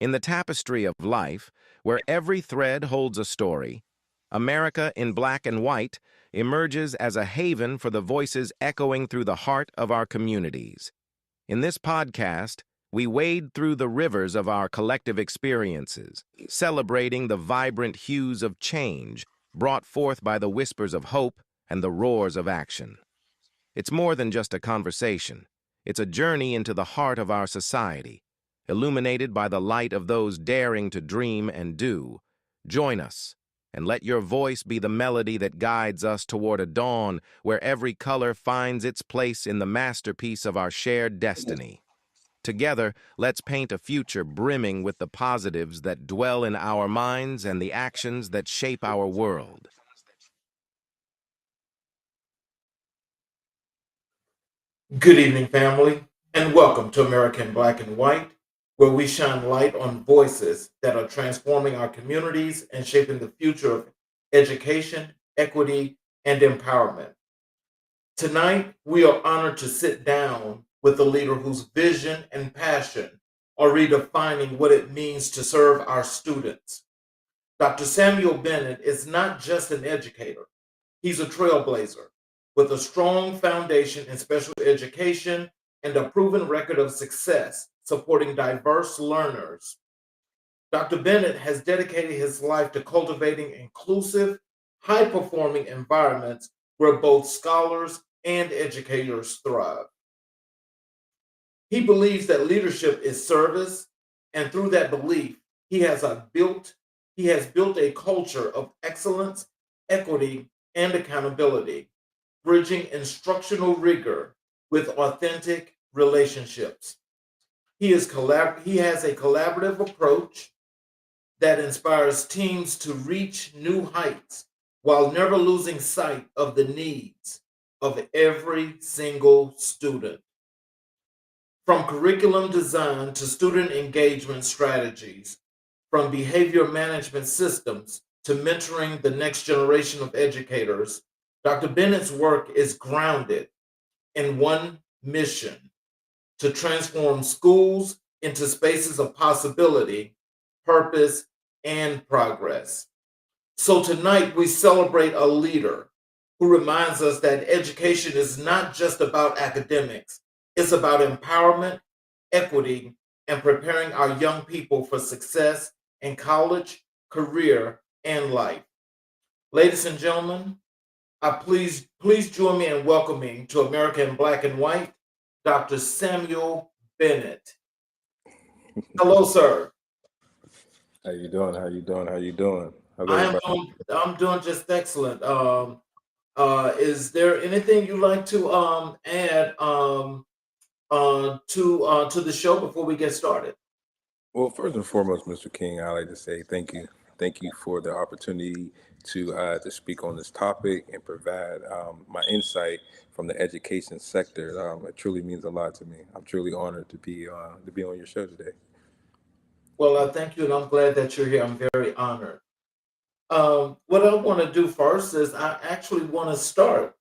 In the tapestry of life, where every thread holds a story, America in Black and White emerges as a haven for the voices echoing through the heart of our communities. In this podcast, we wade through the rivers of our collective experiences, celebrating the vibrant hues of change brought forth by the whispers of hope and the roars of action. It's more than just a conversation. It's a journey into the heart of our society, illuminated by the light of those daring to dream and do. Join us, and let your voice be the melody that guides us toward a dawn where every color finds its place in the masterpiece of our shared destiny. Together, let's paint a future brimming with the positives that dwell in our minds and the actions that shape our world. Good evening, family, and welcome to American Black and White, where we shine light on voices that are transforming our communities and shaping the future of education, equity, and empowerment. Tonight, we are honored to sit down with a leader whose vision and passion are redefining what it means to serve our students. Dr. Samuel Bennett is not just an educator, he's a trailblazer with a strong foundation in special education and a proven record of success supporting diverse learners. Dr. Bennett has dedicated his life to cultivating inclusive, high performing environments where both scholars and educators thrive. He believes that leadership is service, and through that belief, he has built a culture of excellence, equity, and accountability, bridging instructional rigor with authentic relationships. He has a collaborative approach that inspires teams to reach new heights while never losing sight of the needs of every single student. From curriculum design to student engagement strategies, from behavior management systems to mentoring the next generation of educators, Dr. Bennett's work is grounded in one mission: to transform schools into spaces of possibility, purpose, and progress. So tonight we celebrate a leader who reminds us that education is not just about academics, it's about empowerment, equity, and preparing our young people for success in college, career, and life. Ladies and gentlemen, please join me in welcoming to America in Black and White, Dr. Samuel Bennett. Hello, sir. How you doing? How you doing? How you doing? How's I am everybody? I'm doing just excellent. Is there anything you'd like to add to the show before we get started? Well, first and foremost, Mr. King, I like to say thank you. Thank you for the opportunity to speak on this topic and provide my insight from the education sector. It truly means a lot to me. I'm truly honored to be on your show today. Well, I thank you, and I'm glad that you're here. I'm very honored. What I want to do first is I actually want to start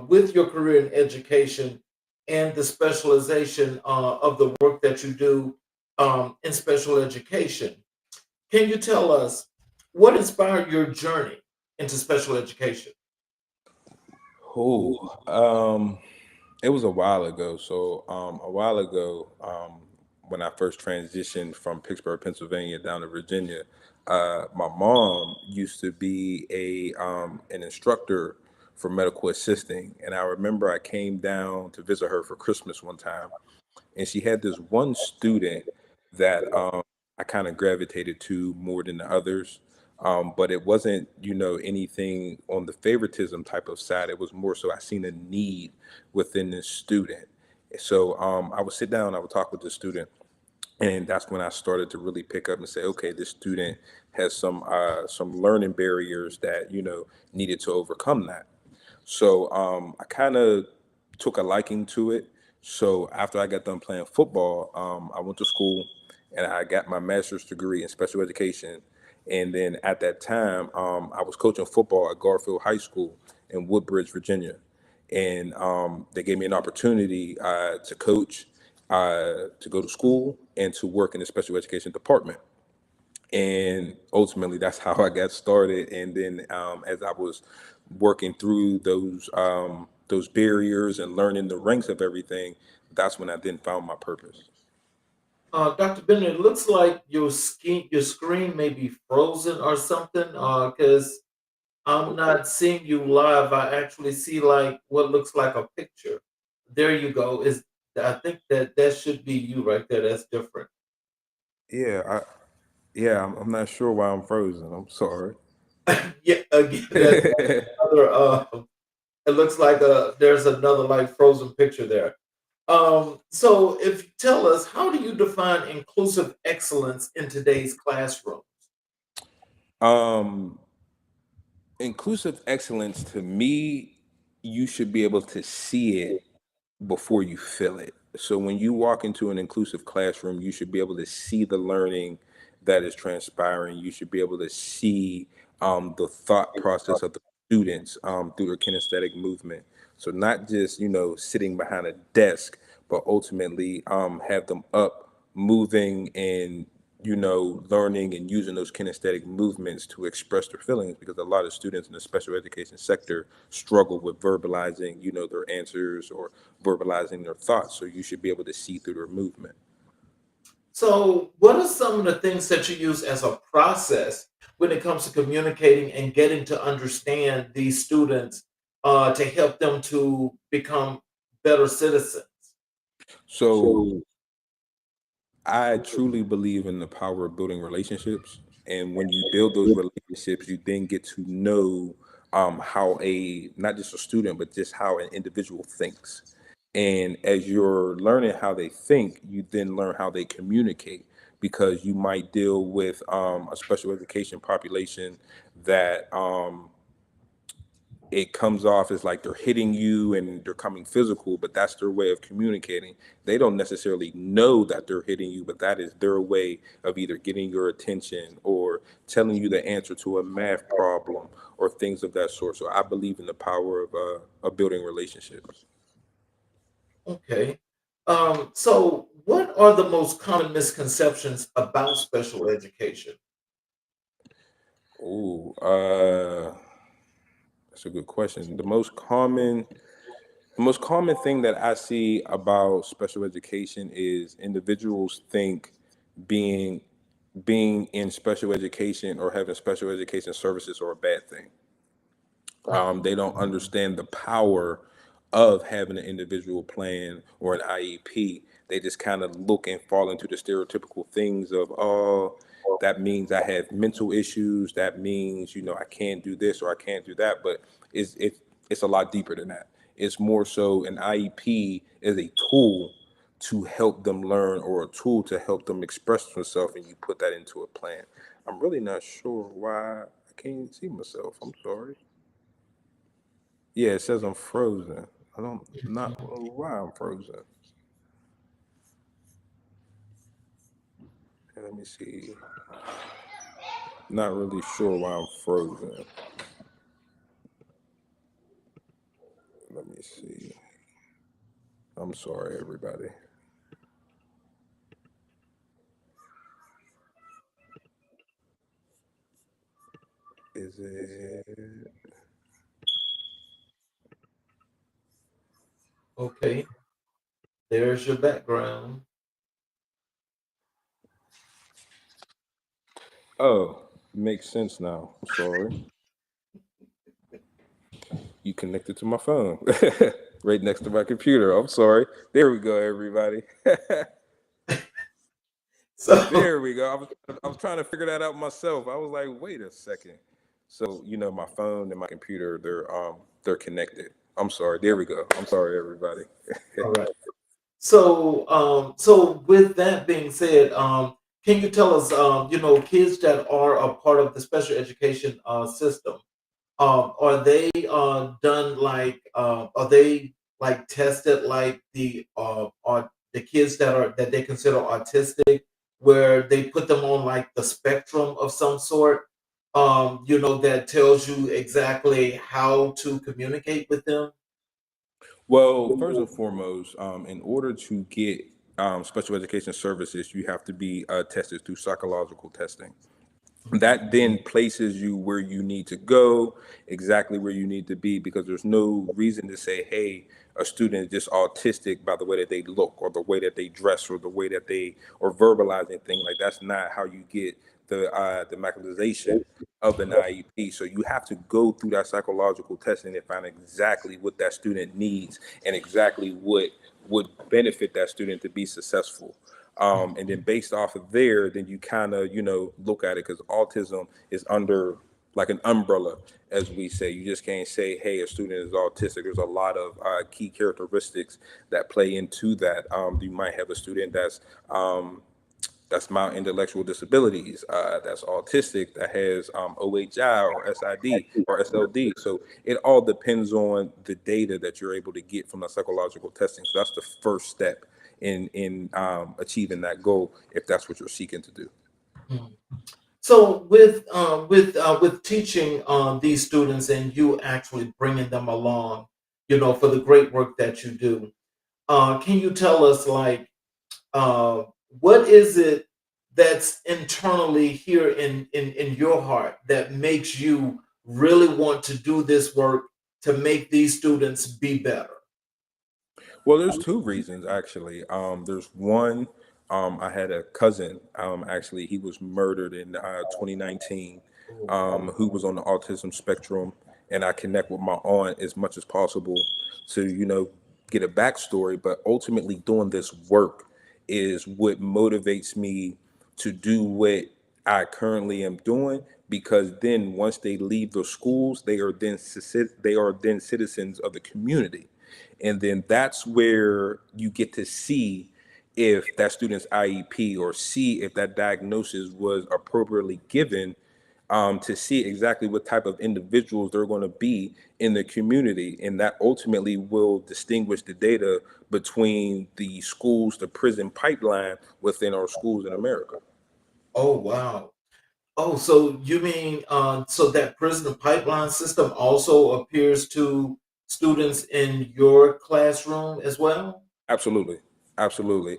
with your career in education and the specialization of the work that you do in special education. Can you tell us what inspired your journey into special education? Oh, it was a while ago. A while ago, when I first transitioned from Pittsburgh, Pennsylvania, down to Virginia, my mom used to be an instructor for medical assisting, and I remember I came down to visit her for Christmas one time, and she had this one student that I kind of gravitated to more than the others. But it wasn't, anything on the favoritism type of side. It was more so I seen a need within this student. So I would sit down, I would talk with the student, and that's when I started to really pick up and say, okay, this student has some learning barriers that needed to overcome that. So I kind of took a liking to it. So after I got done playing football, I went to school and I got my master's degree in special education. And then at that time, I was coaching football at Garfield High School in Woodbridge, Virginia. And they gave me an opportunity to coach. to go to school and to work in the special education department. And ultimately, that's how I got started. And then as I was working through those barriers and learning the ranks of everything, that's when I then found my purpose. Dr. Bennett, it looks like your screen may be frozen or something. Because I'm not seeing you live. I actually see like what looks like a picture. There you go. Is I think that should be you right there. That's different. Yeah, I'm not sure why I'm frozen. I'm sorry. Yeah, again, that's another. It looks like there's another like frozen picture there. So if you tell us, how do you define inclusive excellence in today's classroom? um, Inclusive excellence to me, you should be able to see it before you feel it. So when you walk into an inclusive classroom, you should be able to see the learning that is transpiring. You should be able to see the thought process of the students through their kinesthetic movement. So not just sitting behind a desk, but ultimately have them up, moving, and learning and using those kinesthetic movements to express their feelings, because a lot of students in the special education sector struggle with verbalizing their answers or verbalizing their thoughts. So you should be able to see through their movement. So, what are some of the things that you use as a process when it comes to communicating and getting to understand these students to help them to become better citizens? So I truly believe in the power of building relationships. And when you build those relationships, you then get to know how not just a student, but just how an individual thinks. And as you're learning how they think, you then learn how they communicate, because you might deal with a special education population that it comes off as like they're hitting you and they're coming physical, but that's their way of communicating. They don't necessarily know that they're hitting you, but that is their way of either getting your attention or telling you the answer to a math problem or things of that sort. So I believe in the power of building relationships. Okay. So, what are the most common misconceptions about special education? Ooh, that's a good question. The most common thing that I see about special education is individuals think being being in special education or having special education services are a bad thing. They don't understand the power of having an individual plan or an IEP. They just kind of look and fall into the stereotypical things of, oh, that means I have mental issues. That means, I can't do this or I can't do that. But it's a lot deeper than that. It's more so an IEP is a tool to help them learn or a tool to help them express themselves, and you put that into a plan. I'm really not sure why I can't see myself. I'm sorry. Yeah, it says I'm frozen. I don't not know why I'm frozen. Let me see. Not really sure why I'm frozen. Let me see. I'm sorry, everybody. Is it? Okay, there's your background. Oh, makes sense now. I'm sorry. You connected to my phone, right next to my computer. I'm sorry. There we go, everybody. So, There we go. I was trying to figure that out myself. I was like, wait a second. So, my phone and my computer, they're connected. I'm sorry. There we go. I'm sorry, everybody. all right. So with that being said, can you tell us, kids that are a part of the special education system, are they done like, are they like tested like are the kids that they consider autistic, where they put them on like the spectrum of some sort, that tells you exactly how to communicate with them? Well, first and foremost, in order to get special education services, you have to be tested through psychological testing. That then places you where you need to go, exactly where you need to be, because there's no reason to say, hey, a student is just autistic by the way that they look or the way that they dress or the way that they or verbalizing things. Like, that's not how you get the mechanization of an IEP. So you have to go through that psychological testing and find exactly what that student needs and exactly what would benefit that student to be successful. And then based off of there, then you kind of, look at it, because autism is under like an umbrella, as we say. You just can't say, hey, a student is autistic. There's a lot of key characteristics that play into that. You might have a student that's mild intellectual disabilities, that's autistic, that has OHI or SID or SLD. So it all depends on the data that you're able to get from the psychological testing. So that's the first step in achieving that goal, if that's what you're seeking to do. Mhm. So with teaching these students and you actually bringing them along, for the great work that you do, can you tell us, like, uh, what is it that's internally here in your heart that makes you really want to do this work to make these students be better? Well, there's two reasons actually. There's one. I had a cousin. Actually, he was murdered in 2019. Oh, Who was on the autism spectrum, and I connect with my aunt as much as possible to get a backstory. But ultimately, doing this work is what motivates me to do what I currently am doing, because then once they leave the schools, they are then citizens of the community, and then that's where you get to see if that student's IEP, or see if that diagnosis was appropriately given, to see exactly what type of individuals they're going to be in the community. And that ultimately will distinguish the data between the schools, the prison pipeline within our schools in America. oh, wow. Oh, so you mean so that prison pipeline system also appears to students in your classroom as well? Absolutely, absolutely.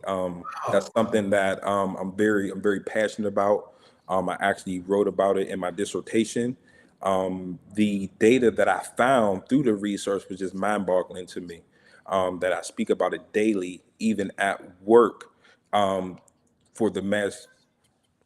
That's Wow. something that I'm very passionate about. I actually wrote about it in my dissertation. The data that I found through the research was just mind-boggling to me. That I speak about it daily, even at work, for the mass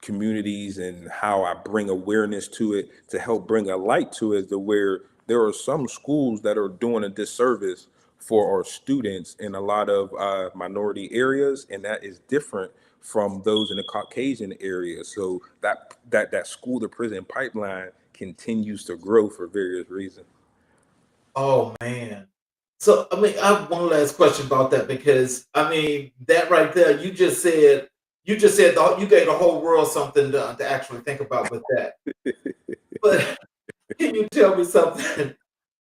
communities, and how I bring awareness to it to help bring a light to it, to where there are some schools that are doing a disservice for our students in a lot of minority areas, and that is different from those in the Caucasian areas. So that school to prison pipeline continues to grow for various reasons. Oh, man. So I mean, I have one last question about that, because I mean that right there, you gave the whole world something to actually think about with that. But can you tell me something?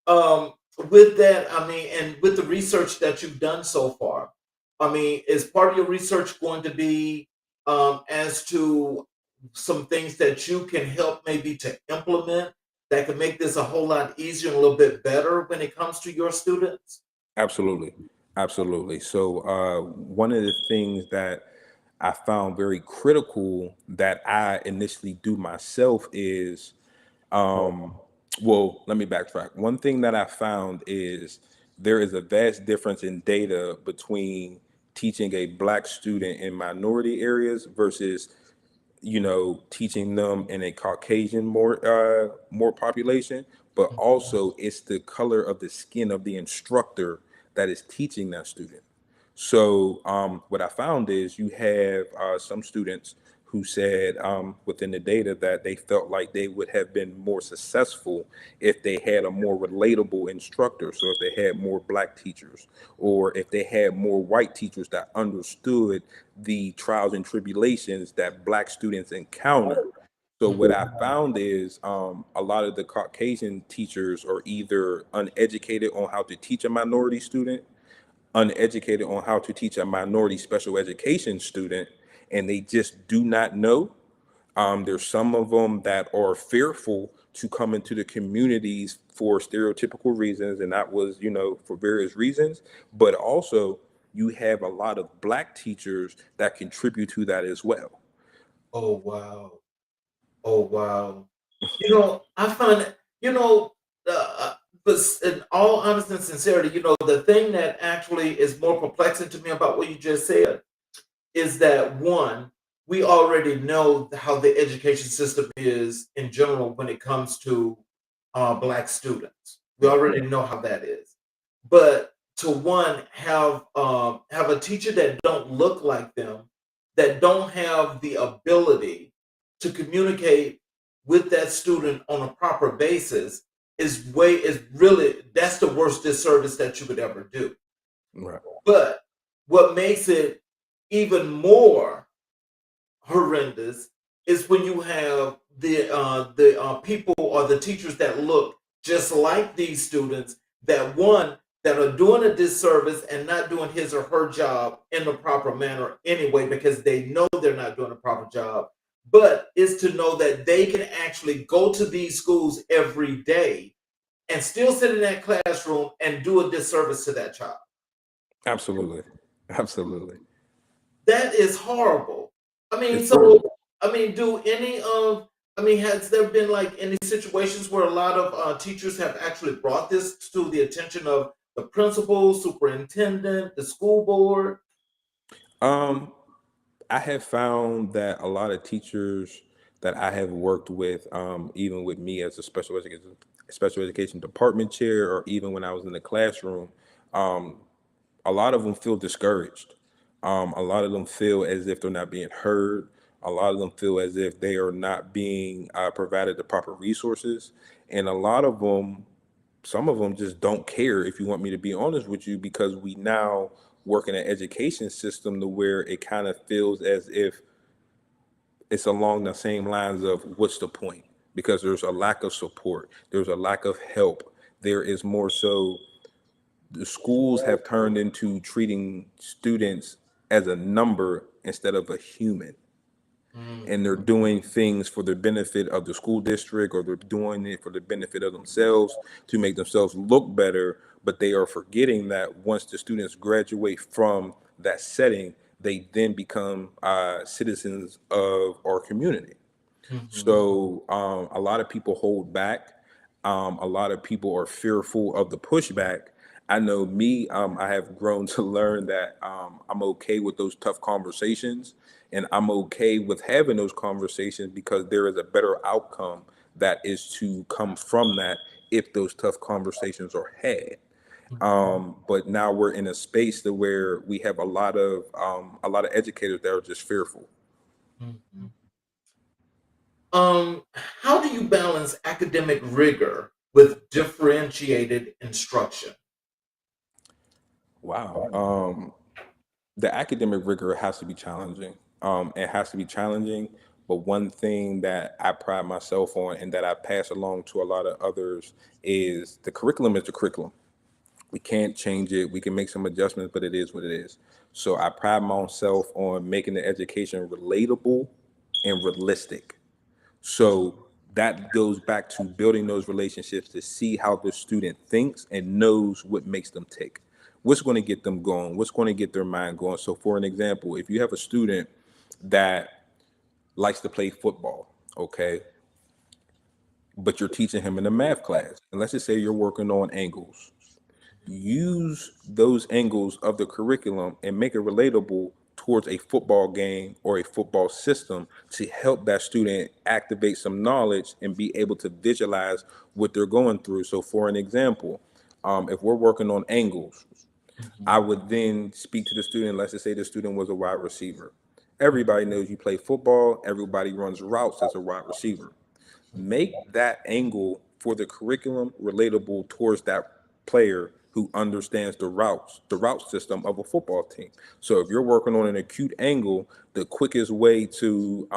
Um, with that, I mean, and with the research that you've done so far, I mean, is part of your research going to be as to some things that you can help maybe to implement that could make this a whole lot easier and a little bit better when it comes to your students? Absolutely. Absolutely. So, one of the things that I found very critical that I initially do myself is, um, well, let me backtrack. One thing that I found is there is a vast difference in data between teaching a Black student in minority areas versus teaching them in a Caucasian more population, but also it's the color of the skin of the instructor that is teaching that student. So what I found is you have some students who said within the data that they felt like they would have been more successful if they had a more relatable instructor. So if they had more Black teachers, or if they had more white teachers that understood the trials and tribulations that Black students encounter. So what I found is a lot of the Caucasian teachers are either uneducated on how to teach a minority student, uneducated on how to teach a minority special education student, and they just do not know. There's some of them that are fearful to come into the communities for stereotypical reasons, and that was, for various reasons. But also, you have a lot of Black teachers that contribute to that as well. Oh wow. Oh wow. I find but in all honesty and sincerity, the thing that actually is more perplexing to me about what you just said is that one, we already know how the education system is in general when it comes to Black students. We already know how that is. But to one, have a teacher that don't look like them, that don't have the ability to communicate with that student on a proper basis is really, that's the worst disservice that you could ever do. Right. But what makes it even more horrendous is when you have the people or the teachers that look just like these students, that one, that are doing a disservice and not doing his or her job in the proper manner anyway, because they know they're not doing a proper job, but is to know that they can actually go to these schools every day and still sit in that classroom and do a disservice to that child. Absolutely. Absolutely. That is horrible. It's So horrible. has there been like any situations where a lot of teachers have actually brought this to the attention of the principal, superintendent, the school board? Um, I have found that a lot of teachers that I have worked with, even with me as a special education department chair, or even when I was in the classroom, um, a lot of them feel discouraged. A lot of them feel as if they're not being heard. A lot of them feel as if they are not being provided the proper resources. And a lot of them, some of them just don't care, if you want me to be honest with you, because we now work in an education system to where it kind of feels as if it's along the same lines of what's the point? Because there's a lack of support, there's a lack of help. There is more so the schools have turned into treating students as a number instead of a human. Mm, And they're doing things for the benefit of the school district, or they're doing it for the benefit of themselves to make themselves look better. But they are forgetting that once the students graduate from that setting, they then become citizens of our community. mhm, So a lot of people hold back. A lot of people are fearful of the pushback. I know me, I have grown to learn that I'm okay with those tough conversations, and I'm okay with having those conversations because there is a better outcome that is to come from that if those tough conversations are had. mhm, But now we're in a space to where we have a lot of educators that are just fearful. mhm. How do you balance academic rigor with differentiated instruction? Wow. The academic rigor has to be challenging. It has to be challenging. But one thing that I pride myself on and that I pass along to a lot of others is the curriculum is the curriculum. We can't change it. We can make some adjustments, but it is what it is. So I pride myself on making the education relatable and realistic. So that goes back to building those relationships to see how the student thinks and knows what makes them tick. What's going to get them going? What's going to get their mind going? So, for an example, if you have a student that likes to play football, okay, but you're teaching him in a math class, and let's just say you're working on angles, use those angles of the curriculum and make it relatable towards a football game or a football system to help that student activate some knowledge and be able to visualize what they're going through. So, for an example, if we're working on angles, I Mhm, would then speak to the student. Let's just say the student was a wide receiver. Everybody knows you play football, everybody runs routes as a wide receiver. Make that angle for the curriculum relatable towards that player who understands the route system of a football team. So if you're working on an acute angle, the quickest way to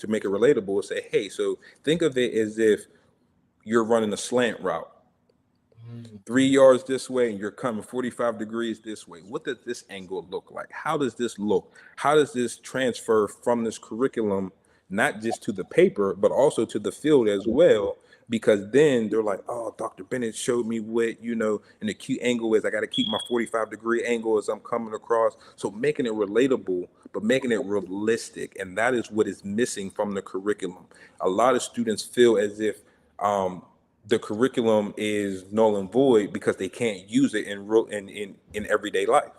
make it relatable is say, hey, so think of it as if you're running a slant route. mhm, 3 yards this way and you're coming 45 degrees this way. What does this angle look like? How does this look? How does this transfer from this curriculum, not just to the paper, but also to the field as well? because then they're like, oh, Dr. Bennett showed me what, an acute angle is. I got to keep my 45-degree angle as I'm coming across. So making it relatable, but making it realistic. And that is what is missing from the curriculum. A lot of students feel as if the curriculum is null and void because they can't use it in everyday life.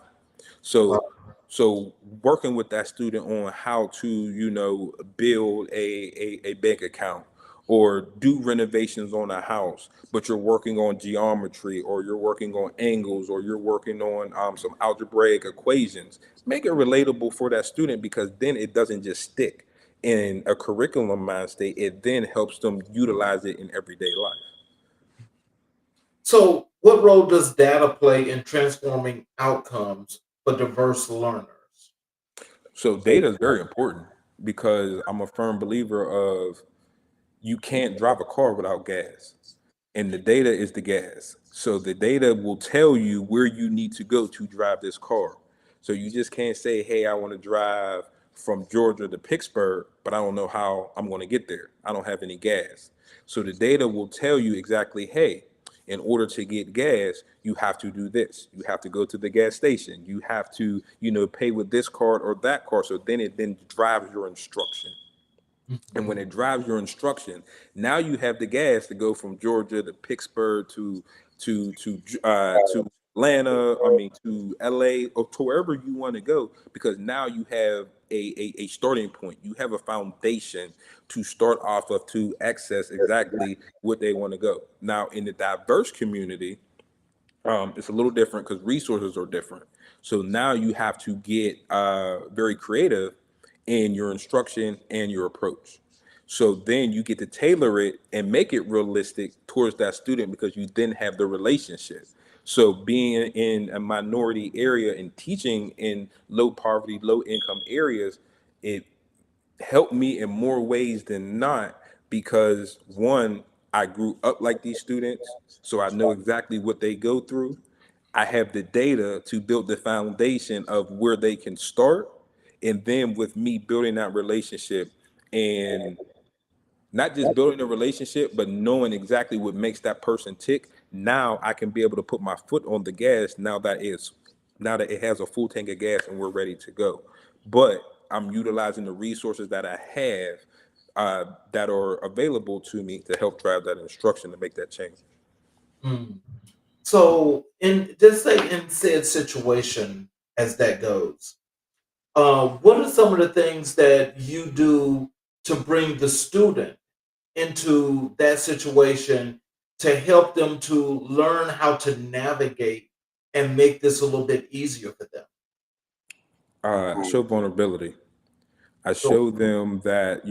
Wow. So working with that student on how to, build a bank account or do renovations on a house, but you're working on geometry or you're working on angles or you're working on some algebraic equations. Make it relatable for that student, because then it doesn't just stick in a curriculum mind state. It then helps them utilize it in everyday life. So, what role does data play in transforming outcomes for diverse learners? So data is very important, because I'm a firm believer of you can't drive a car without gas, and the data is the gas. So the data will tell you where you need to go to drive this car. So you just can't say, hey, I want to drive from Georgia to Pittsburgh, but I don't know how I'm going to get there. I don't have any gas. So the data will tell you exactly, hey, in order to get gas, you have to do this. You have to go to the gas station. You have to, pay with this card or that card. So then it then drives your instruction. And when it drives your instruction, now you have the gas to go from Georgia to Pittsburgh to Atlanta. I mean, to LA, or to wherever you want to go, because now you have a starting point. You have a foundation to start off of to access exactly what they want to go. Now, in the diverse community, it's a little different because resources are different. So now you have to get very creative in your instruction and your approach. So then you get to tailor it and make it realistic towards that student, because you then have the relationship. So being in a minority area and teaching in low poverty, low income areas, it helped me in more ways than not, because one, I grew up like these students, so I know exactly what they go through. I have the data to build the foundation of where they can start. And then with me building that relationship, and not just building a relationship, but knowing exactly what makes that person tick, now I can be able to put my foot on the gas now that it has a full tank of gas and we're ready to go. But I'm utilizing the resources that I have that are available to me to help drive that instruction to make that change. Mm. So, in just say in said situation as that goes, what are some of the things that you do to bring the student into that situation to help them to learn how to navigate and make this a little bit easier for them? I show vulnerability. I So, show them that,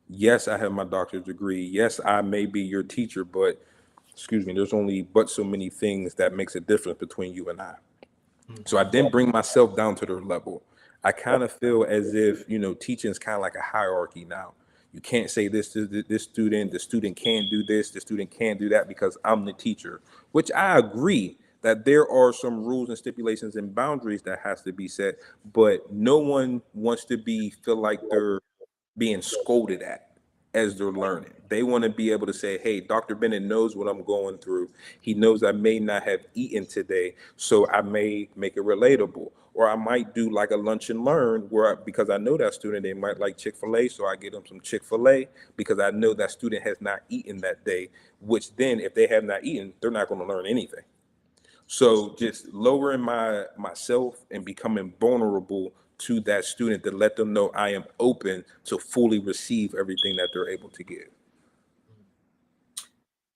yes, I have my doctorate degree. Yes, I may be your teacher, but excuse me, there's only but so many things that makes a difference between you and I. So I mhm, didn't bring myself down to their level. I kind of feel as if, teaching is kind of like a hierarchy now. You can't say this to this student, the student can't do this, the student can't do that, because I'm the teacher, which I agree that there are some rules and stipulations and boundaries that has to be set, but no one wants to feel like they're being scolded at as they're learning. They want to be able to say, hey, Dr. Bennett knows what I'm going through. He knows I may not have eaten today, so I may make it relatable. Or I might do like a lunch and learn because I know that student, they might like Chick-fil-A, so I get them some Chick-fil-A because I know that student has not eaten that day, which then if they have not eaten, they're not going to learn anything. So just lowering myself and becoming vulnerable to that student to let them know I am open to fully receive everything that they're able to give.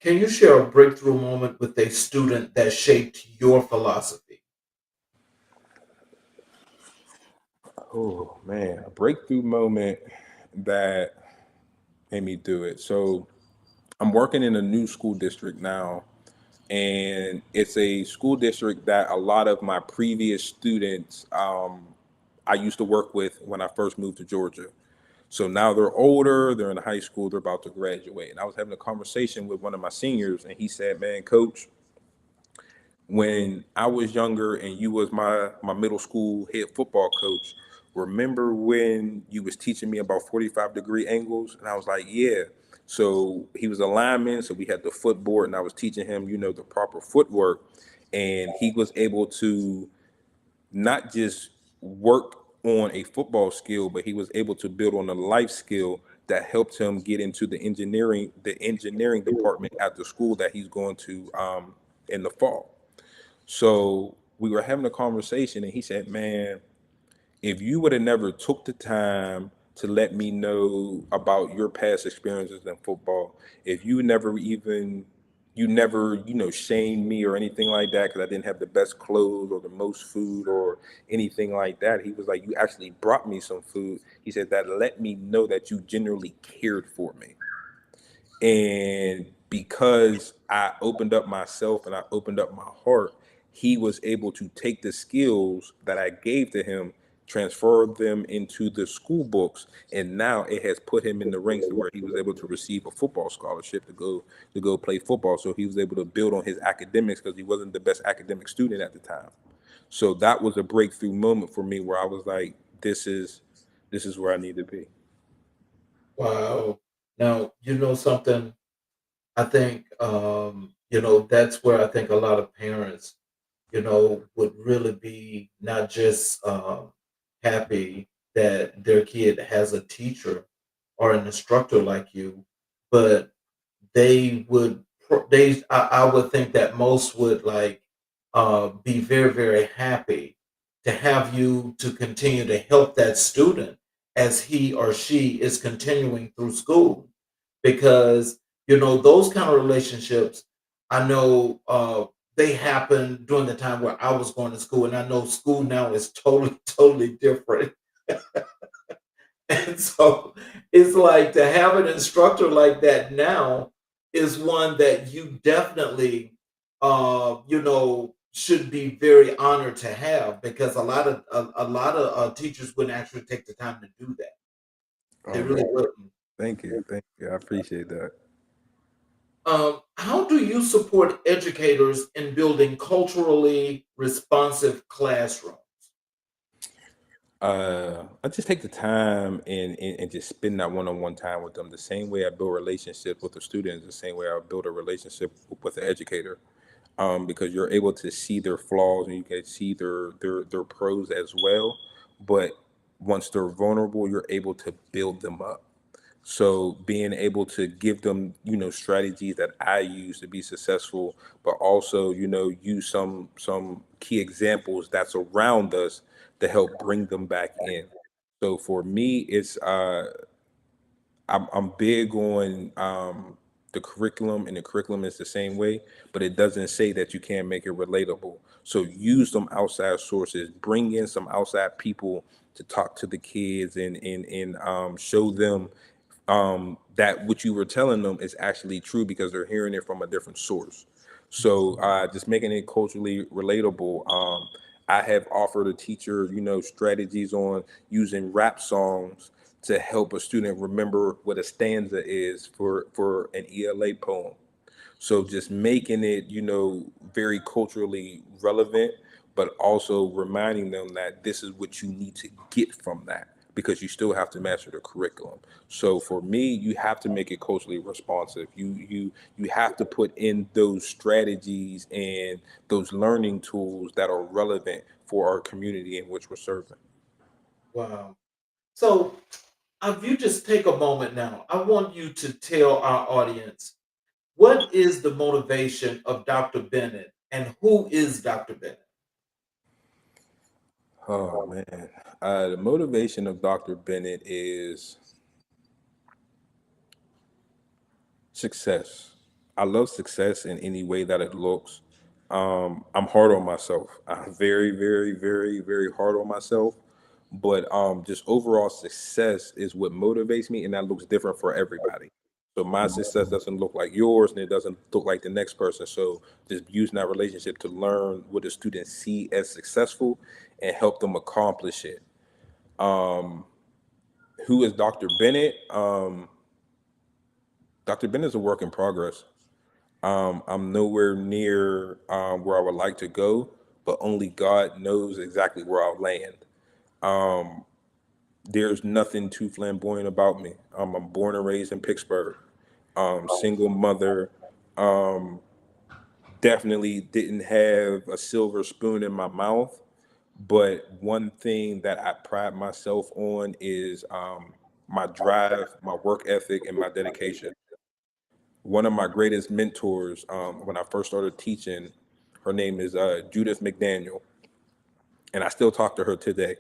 can you share a breakthrough moment with a student that shaped your philosophy? Oh man, a breakthrough moment that made me do it. So I'm working in a new school district now, and it's a school district that a lot of my previous students I used to work with when I first moved to Georgia. So now they're older, they're in high school, they're about to graduate. And I was having a conversation with one of my seniors, and he said, man, coach, when I was younger and you was my middle school head football coach, remember when you was teaching me about 45-degree angles? And I was like, yeah. So he was a lineman, so we had the footboard, and I was teaching him, the proper footwork. And he was able to not just work on a football skill, but he was able to build on a life skill that helped him get into the engineering department at the school that he's going to in the fall. So we were having a conversation, and he said, "Man, if you would have never took the time to let me know about your past experiences in football, if you never shamed me or anything like that because I didn't have the best clothes or the most food or anything like that." He was like, "You actually brought me some food." He said that let me know that you genuinely cared for me. And because I opened up myself and I opened up my heart, he was able to take the skills that I gave to him, transfer them into the school books, and now it has put him in the ranks to where he was able to receive a football scholarship to go play football. So he was able to build on his academics because he wasn't the best academic student at the time. So that was a breakthrough moment for me where I was like, this is where I need to be. Wow. Now, you know something, I think, that's where I think a lot of parents, would really be not just happy that their kid has a teacher or an instructor like you, but I would think that most would like be very, very happy to have you to continue to help that student as he or she is continuing through school, because those kind of relationships, I know, they happened during the time where I was going to school, and I know school now is totally totally different. And so it's like to have an instructor like that now is one that you definitely should be very honored to have, because a lot of teachers wouldn't actually take the time to do that. They Oh man, really wouldn't. thank you. I appreciate that. How do you support educators in building culturally responsive classrooms? I just take the time and just spend that one-on-one time with them. The same way I build relationships with the students, the same way I build a relationship with the educator. Because you're able to see their flaws and you can see their pros as well. But once they're vulnerable, you're able to build them up. So being able to give them, strategies that I use to be successful, but also, use some key examples that's around us to help bring them back in. So for me, I'm big on the curriculum, and the curriculum is the same way, but it doesn't say that you can't make it relatable. So use some outside sources, bring in some outside people to talk to the kids and show them that what you were telling them is actually true because they're hearing it from a different source. So just making it culturally relatable. I have offered a teacher, strategies on using rap songs to help a student remember what a stanza is for an ELA poem. So just making it, very culturally relevant, but also reminding them that this is what you need to get from that because you still have to master the curriculum. So for me, you have to make it culturally responsive. You have to put in those strategies and those learning tools that are relevant for our community in which we're serving. Wow. So, if you just take a moment now, I want you to tell our audience, what is the motivation of Dr. Bennett and who is Dr. Bennett? Oh man, the motivation of Dr. Bennett is success. I love success in any way that it looks. I'm hard on myself. I'm very, very, very, very hard on myself. But just overall success is what motivates me, and that looks different for everybody. So my success doesn't look like yours, and it doesn't look like the next person. So just using that relationship to learn what the students see as successful and help them accomplish it. Um, who is Dr. Bennett? Dr. Bennett is a work in progress. I'm nowhere near where I would like to go, but only God knows exactly where I'll land. There's nothing too flamboyant about me. I'm born and raised in Pittsburgh. Single mother. Um, Definitely didn't have a silver spoon in my mouth. But one thing that I pride myself on is my drive, my work ethic, and my dedication. One of my greatest mentors, when I first started teaching, her name is Judith McDaniel, and I still talk to her today.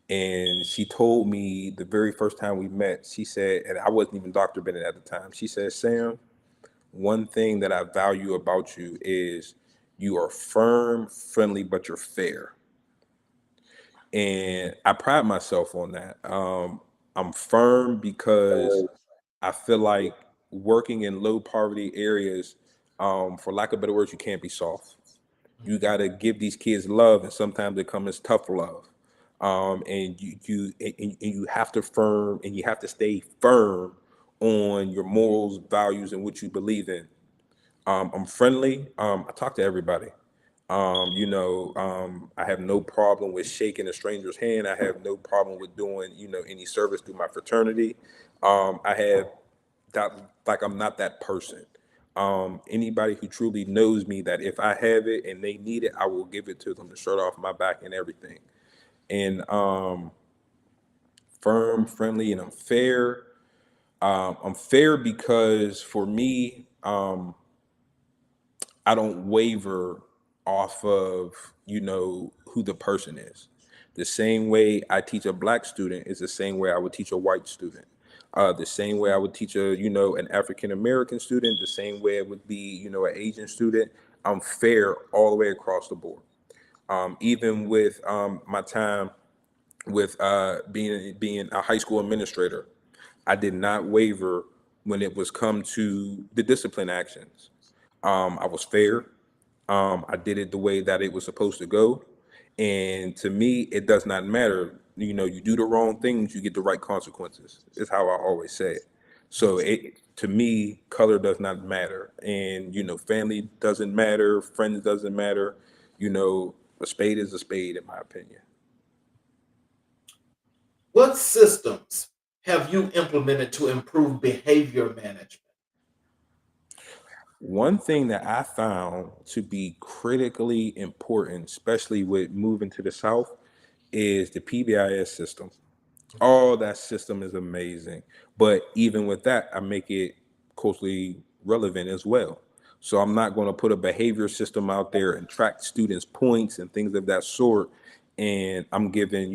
And she told me the very first time we met, she said, and I wasn't even Dr. Bennett at the time, she said, Sam, one thing that I value about you is you are firm, friendly, but you're fair. And I pride myself on that. I'm firm because I feel like working in low poverty areas, for lack of better words, you can't be soft. You got to give these kids love, and sometimes it comes as tough love. And you have to firm, and you have to stay firm on your morals, values, and what you believe in. I'm friendly. I talk to everybody. I have no problem with shaking a stranger's hand. I have no problem with doing, any service through my fraternity. I have that, like, I'm not that person. Anybody who truly knows me, that if I have it and they need it, I will give it to them, the shirt off my back and everything. And firm, friendly, and I'm fair. I'm fair because for me, I don't waver off of, who the person is. The same way I teach a black student is the same way I would teach a white student. The same way I would teach an African American student, the same way it would be, an Asian student. I'm fair all the way across the board. Even with my time with being a high school administrator, I did not waver when it was come to the discipline actions. I was fair. I did it the way that it was supposed to go. And to me, it does not matter. You do the wrong things, you get the right consequences. Is how I always say it. So to me, color does not matter. And, family doesn't matter, friends doesn't matter. A spade is a spade, in my opinion. What systems have you implemented to improve behavior management? One thing that I found to be critically important, especially with moving to the South, is the PBIS system. Oh, that system is amazing. But even with that, I make it culturally relevant as well. So I'm not going to put a behavior system out there and track students' points and things of that sort. And I'm giving,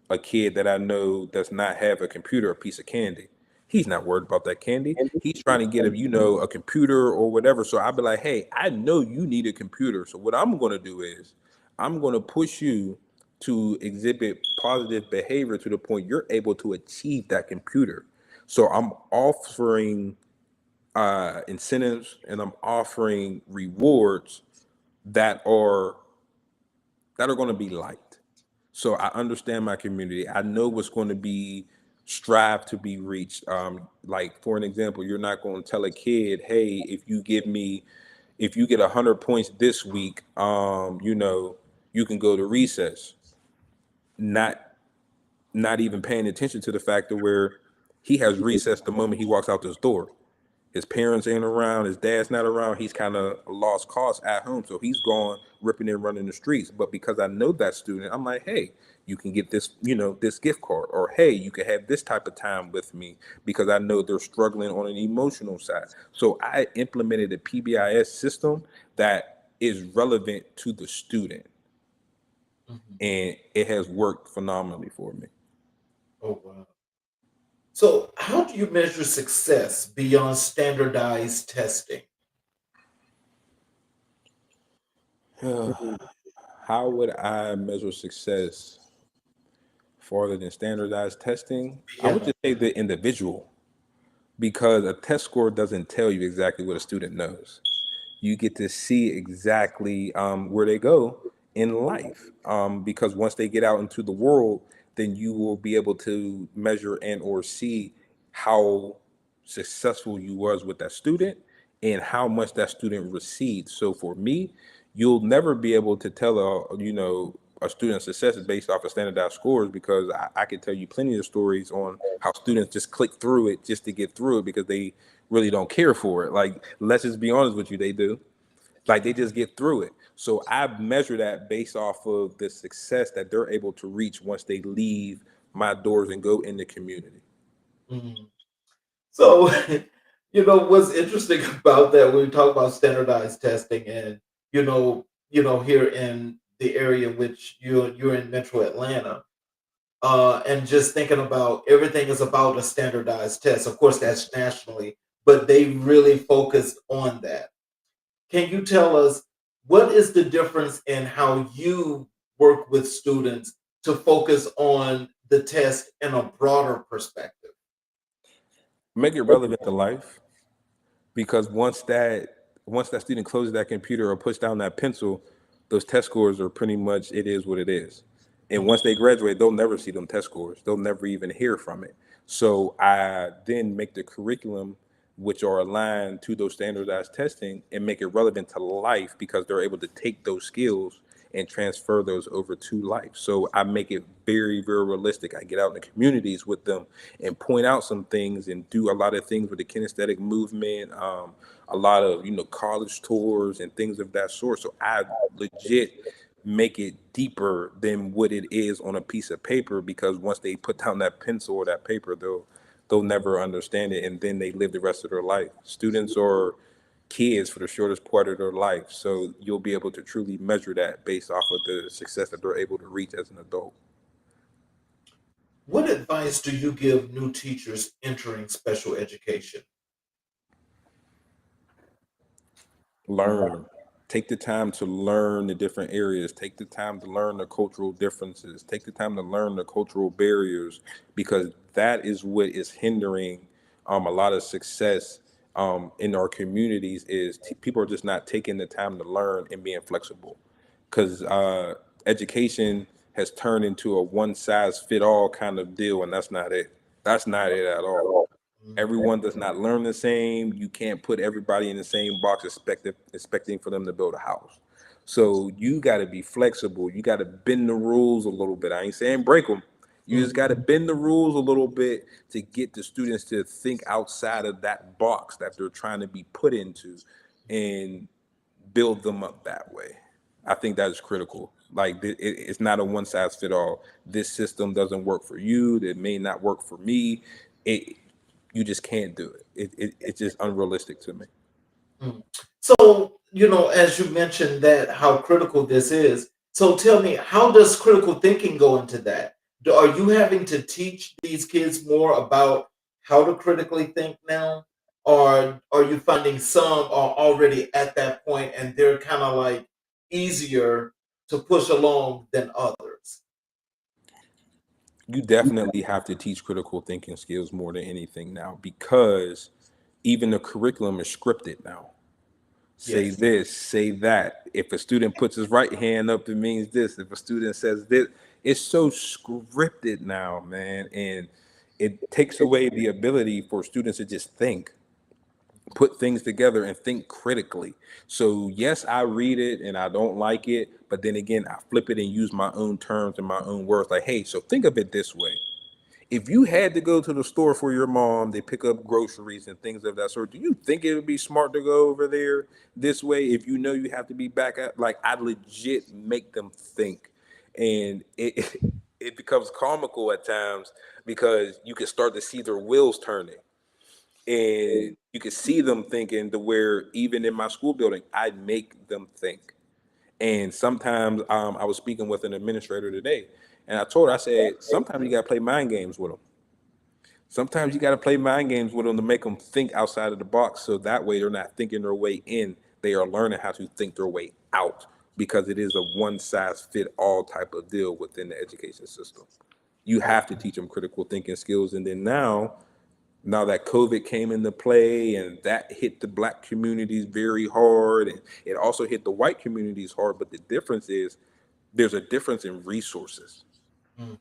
a kid that I know does not have a computer a piece of candy. He's not worried about that candy. He's trying to get a computer or whatever. So I'll be like, hey, I know you need a computer. So what I'm going to do is I'm going to push you to exhibit positive behavior to the point you're able to achieve that computer. So I'm offering incentives, and I'm offering rewards that are going to be liked. So I understand my community. I know what's going to be strive to be reached. Like, for an example, you're not going to tell a kid, hey, if you get 100 points this week, you can go to recess. Not not even paying attention to the fact that where he has recess the moment he walks out this door. His parents ain't around, his dad's not around, he's kind of a lost cause at home. So he's gone ripping and running the streets. But because I know that student, I'm like, hey, you can get this, this gift card, or hey, you can have this type of time with me, because I know they're struggling on an emotional side. So I implemented a PBIS system that is relevant to the student, Mhm. and it has worked phenomenally for me. Oh, wow. So, how do you measure success beyond standardized testing? How would I measure success farther than standardized testing? I would Yeah. just say the individual, because a test score doesn't tell you exactly what a student knows. You get to see exactly where they go in life. Because once they get out into the world, then you will be able to measure and or see how successful you was with that student and how much that student received. So for me, you'll never be able to tell a student's success is based off of standardized scores, because I can tell you plenty of stories on how students just click through it just to get through it because they really don't care for it. Like, let's just be honest with you, they do. Like, they just get through it. So I measure that based off of the success that they're able to reach once they leave my doors and go in the community. Mhm. So, what's interesting about that when we talk about standardized testing and, here in the area which you're in Metro Atlanta, and just thinking about everything is about a standardized test. Of course, that's nationally, but they really focus on that. Can you tell us what is the difference in how you work with students to focus on the test in a broader perspective? Make it relevant to life, because once that student closes that computer or puts down that pencil, those test scores are pretty much, it is what it is. And once they graduate, they'll never see them test scores. They'll never even hear from it. So I then make the curriculum which are aligned to those standardized testing and make it relevant to life, because they're able to take those skills and transfer those over to life. So I make it very, very realistic. I get out in the communities with them and point out some things and do a lot of things with the kinesthetic movement, a lot of college tours and things of that sort. So I legit make it deeper than what it is on a piece of paper, because once they put down that pencil or that paper, they'll never understand it, and then they live the rest of their life. Students are kids for the shortest part of their life, so you'll be able to truly measure that based off of the success that they're able to reach as an adult. What advice do you give new teachers entering special education? Learn. Take the time to learn the different areas. Take the time to learn the cultural differences. Take the time to learn the cultural barriers, because that is what is hindering a lot of success in our communities. Is people are just not taking the time to learn and being flexible, because education has turned into a one size fit all kind of deal, and that's not it. That's not it at all. Mm, Everyone does not learn the same. You can't put everybody in the same box expecting for them to build a house. So you got to be flexible. You got to bend the rules a little bit. I ain't saying break them. You mm, just got to bend the rules a little bit to get the students to think outside of that box that they're trying to be put into, and build them up that way. I think that is critical. Like, it's not a one size fit all. This system doesn't work for you. It may not work for me. It You just can't do it. It's just unrealistic to me. mm. So, as you mentioned that how critical this is, so tell me, how does critical thinking go into that? Are you having to teach these kids more about how to critically think now? Or are you finding some are already at that point and they're kind of like easier to push along than others? You definitely have to teach critical thinking skills more than anything now, because even the curriculum is scripted now. Say Yes. this, say that. If a student puts his right hand up, it means this. If a student says this, it's so scripted now, man. And it takes away the ability for students to just think, put things together and think critically. So yes, I read it and I don't like it, but then again, I flip it and use my own terms and my own words. Like, hey, so think of it this way. If you had to go to the store for your mom, they pick up groceries and things of that sort, do you think it would be smart to go over there this way if you know you have to be back at? Like, I legit make them think. And it becomes comical at times, because you can start to see their wheels turning, and you can see them thinking, to where even in my school building, I make them think. And sometimes I was speaking with an administrator today, and I told her, I said, sometimes you got to play mind games with them. Sometimes you got to play mind games with them to make them think outside of the box, so that way they're not thinking their way in. They are learning how to think their way out, because it is a one size fit all type of deal within the education system. You have to teach them critical thinking skills. And then now that COVID came into play, and that hit the Black communities very hard, and it also hit the white communities hard. But the difference is, there's a difference in resources. Mhm.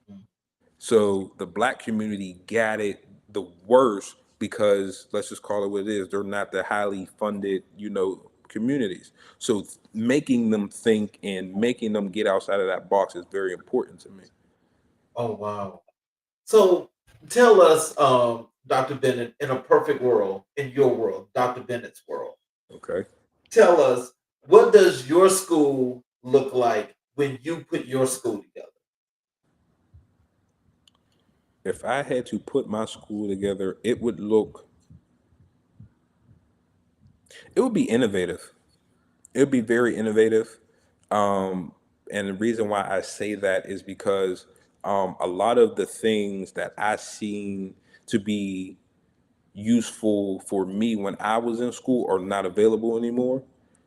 So the Black community got it the worst, because let's just call it what it is. They're not the highly funded, communities. So making them think and making them get outside of that box is very important to me. Oh, wow. So tell us, Dr. Bennett, in a perfect world, in your world, Dr. Bennett's world, Okay. tell us, what does your school look like when you put your school together? If I had to put my school together, it would be innovative. It would be very innovative. Um, and the reason why I say that is because a lot of the things that I seen to be useful for me when I was in school are not available anymore.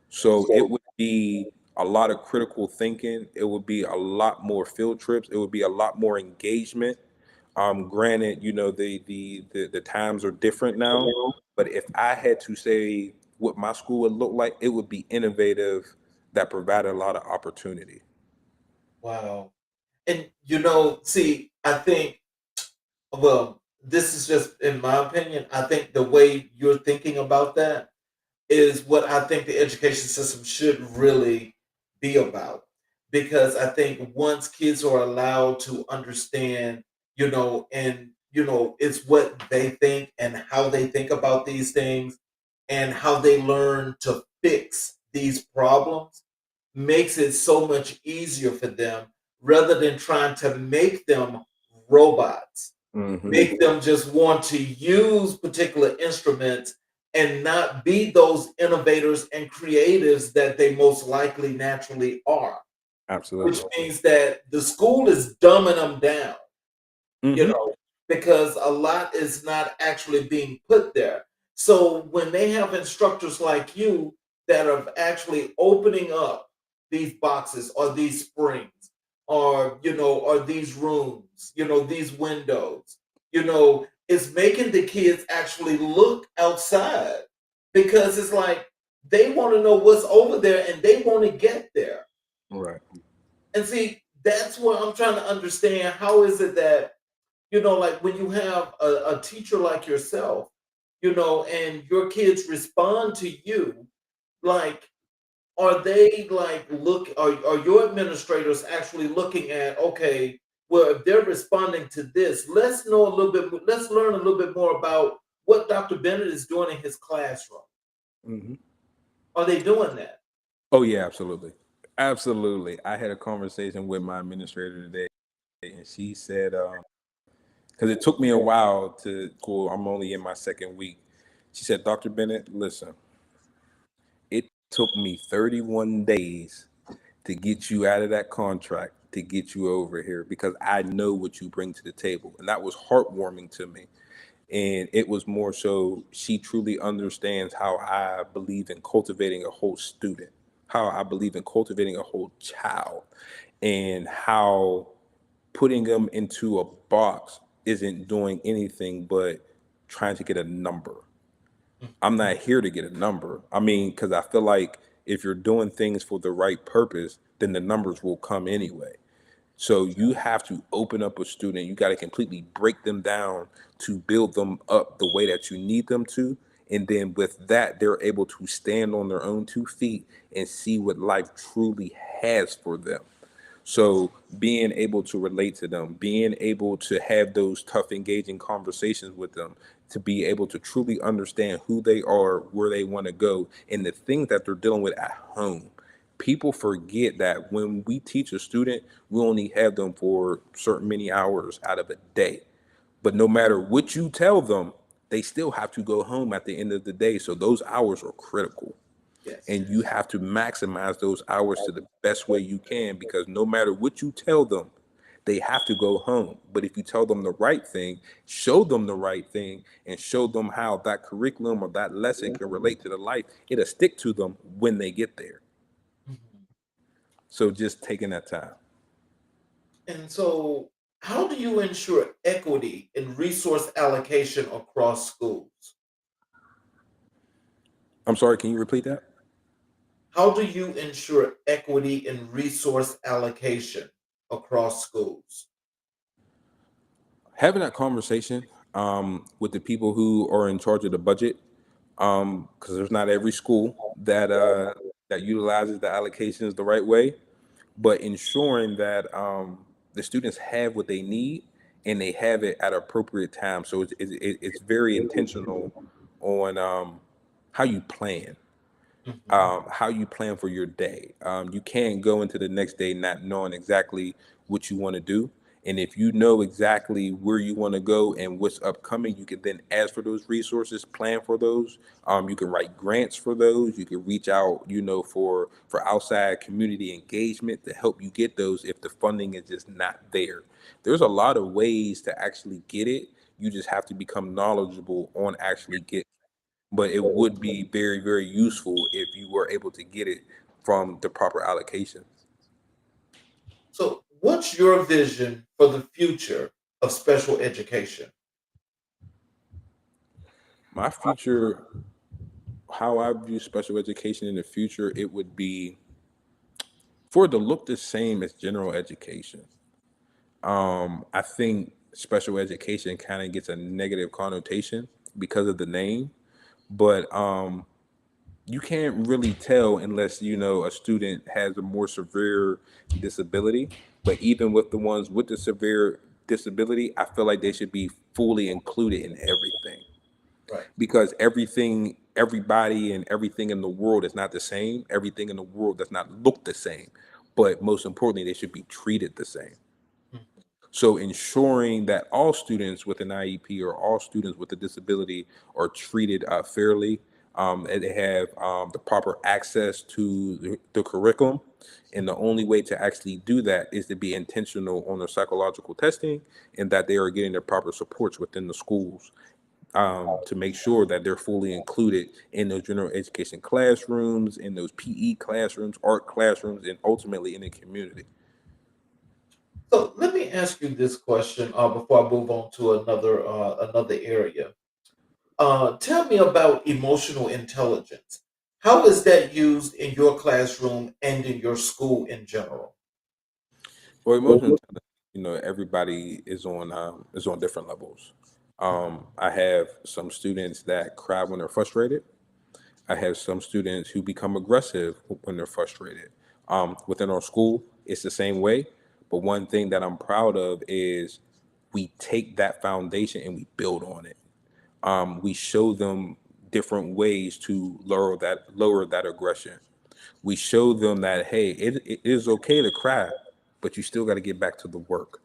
So it would be a lot of critical thinking. It would be a lot more field trips. It would be a lot more engagement. Granted, the times are different now, but if I had to say what my school would look like, it would be innovative, that provided a lot of opportunity. Wow. And see, I think, well, this is just in my opinion, I think the way you're thinking about that is what I think the education system should really be about. Because I think once kids are allowed to understand, and it's what they think and how they think about these things and how they learn to fix these problems, makes it so much easier for them rather than trying to make them robots, Hmm. make them just want to use particular instruments and not be those innovators and creatives that they most likely naturally are, which Absolutely. means that the school is dumbing them down, you Hmm. know, because a lot is not actually being put there. So when they have instructors like you that are actually opening up these boxes or these springs or or these rooms, these windows, it's making the kids actually look outside because it's like they want to know what's over there and they want to get there. Right. And see, that's what I'm trying to understand. How is it that like when you have a teacher like yourself, and your kids respond to you, like, are they like are your administrators actually looking at, okay, well, if they're responding to this, let's learn a little bit more about what Dr. Bennett is doing in his classroom. Hmm. Are they doing that? Oh yeah, absolutely. Absolutely. I had a conversation with my administrator today, and she said, because it took me a while to cool, I'm only in my second week. She said, Dr. Bennett, listen, it took me 31 days to get you out of that contract, to get you over here, because I know what you bring to the table. And that was heartwarming to me. And it was more so she truly understands how I believe in cultivating a whole student, how I believe in cultivating a whole child, and how putting them into a box isn't doing anything but trying to get a number. I'm not here to get a number. I mean, because I feel like if you're doing things for the right purpose, then the numbers will come anyway. So you have to open up a student. You got to completely break them down to build them up the way that you need them to. And then with that, they're able to stand on their own 2 feet and see what life truly has for them. So being able to relate to them, being able to have those tough, engaging conversations with them, to be able to truly understand who they are, where they want to go, and the things that they're dealing with at home. People forget that when we teach a student, we only have them for certain many hours out of a day. But no matter what you tell them, they still have to go home at the end of the day. So those hours are critical, Yes. and you have to maximize those hours to the best way you can, because no matter what you tell them, they have to go home. But if you tell them the right thing, show them the right thing, and show them how that curriculum or that lesson can relate to the life, it'll stick to them when they get there. Mhm. So just taking that time. And so, how do you ensure equity in resource allocation across schools? I'm sorry, can you repeat that? How do you ensure equity in resource allocation across schools? Having that conversation with the people who are in charge of the budget, because there's not every school that utilizes the allocations the right way, but ensuring that the students have what they need and they have it at appropriate time. So it's very intentional on how you plan, Mhm. how you plan for your day. You can't go into the next day not knowing exactly what you want to do. And if you know exactly where you want to go and what's upcoming, you can then ask for those resources, plan for those. You can write grants for those. You can reach out, for outside community engagement to help you get those if the funding is just not there. There's a lot of ways to actually get it. You just have to become knowledgeable on actually getting, but it would be very, very useful if you were able to get it from the proper allocations. So, what's your vision for the future of special education? My future, how I view special education in the future, it would be for it to look the same as general education. I think special education kind of gets a negative connotation because of the name, but you can't really tell unless you know a student has a more severe disability. But even with the ones with the severe disability, I feel like they should be fully included in everything, Right. because everybody and everything in the world is not the same. Everything in the world does not look the same, but most importantly, they should be treated the same. Mhm. So ensuring that all students with an IEP or all students with a disability are treated fairly, and they have the proper access to the curriculum. And the only way to actually do that is to be intentional on their psychological testing, and that they are getting the proper supports within the schools, to make sure that they're fully included in those general education classrooms, in those PE classrooms, art classrooms, and ultimately in the community. So, let me ask you this question before I move on to another area. Tell me about emotional intelligence. How is that used in your classroom and in your school in general? Well, emotional intelligence, everybody is on different levels. I have some students that cry when they're frustrated. I have some students who become aggressive when they're frustrated. Within our school, it's the same way. But one thing that I'm proud of is we take that foundation and we build on it. We show them different ways to lower that aggression. We show them that, hey, it is okay to cry, but you still got to get back to the work.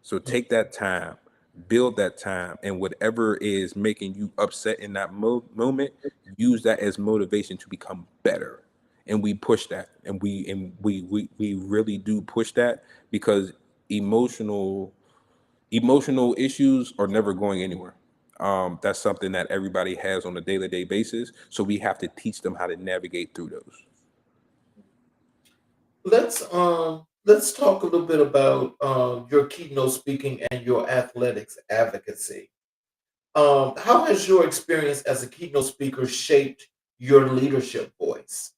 So take that time, build that time, and whatever is making you upset in that moment, use that as motivation to become better. And we push that, and we really do push that, because emotional emotional issues are never going anywhere. That's something that everybody has on a day-to-day basis. So we have to teach them how to navigate through those. Let's talk a little bit about your keynote speaking and your athletics advocacy. How has your experience as a keynote speaker shaped your leadership voice?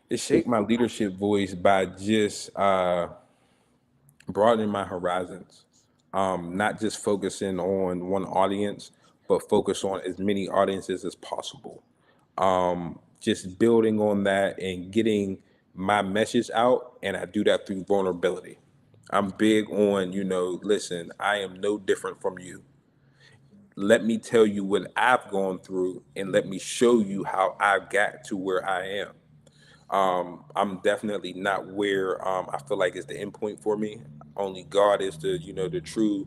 It shaped my leadership voice by just broadening my horizons, not just focusing on one audience, but focus on as many audiences as possible. Just building on that and getting my message out, and I do that through vulnerability. I'm big on, listen, I am no different from you. Let me tell you what I've gone through, and let me show you how I've got to where I am. I'm definitely not where I feel like is the end point for me. Only God is the true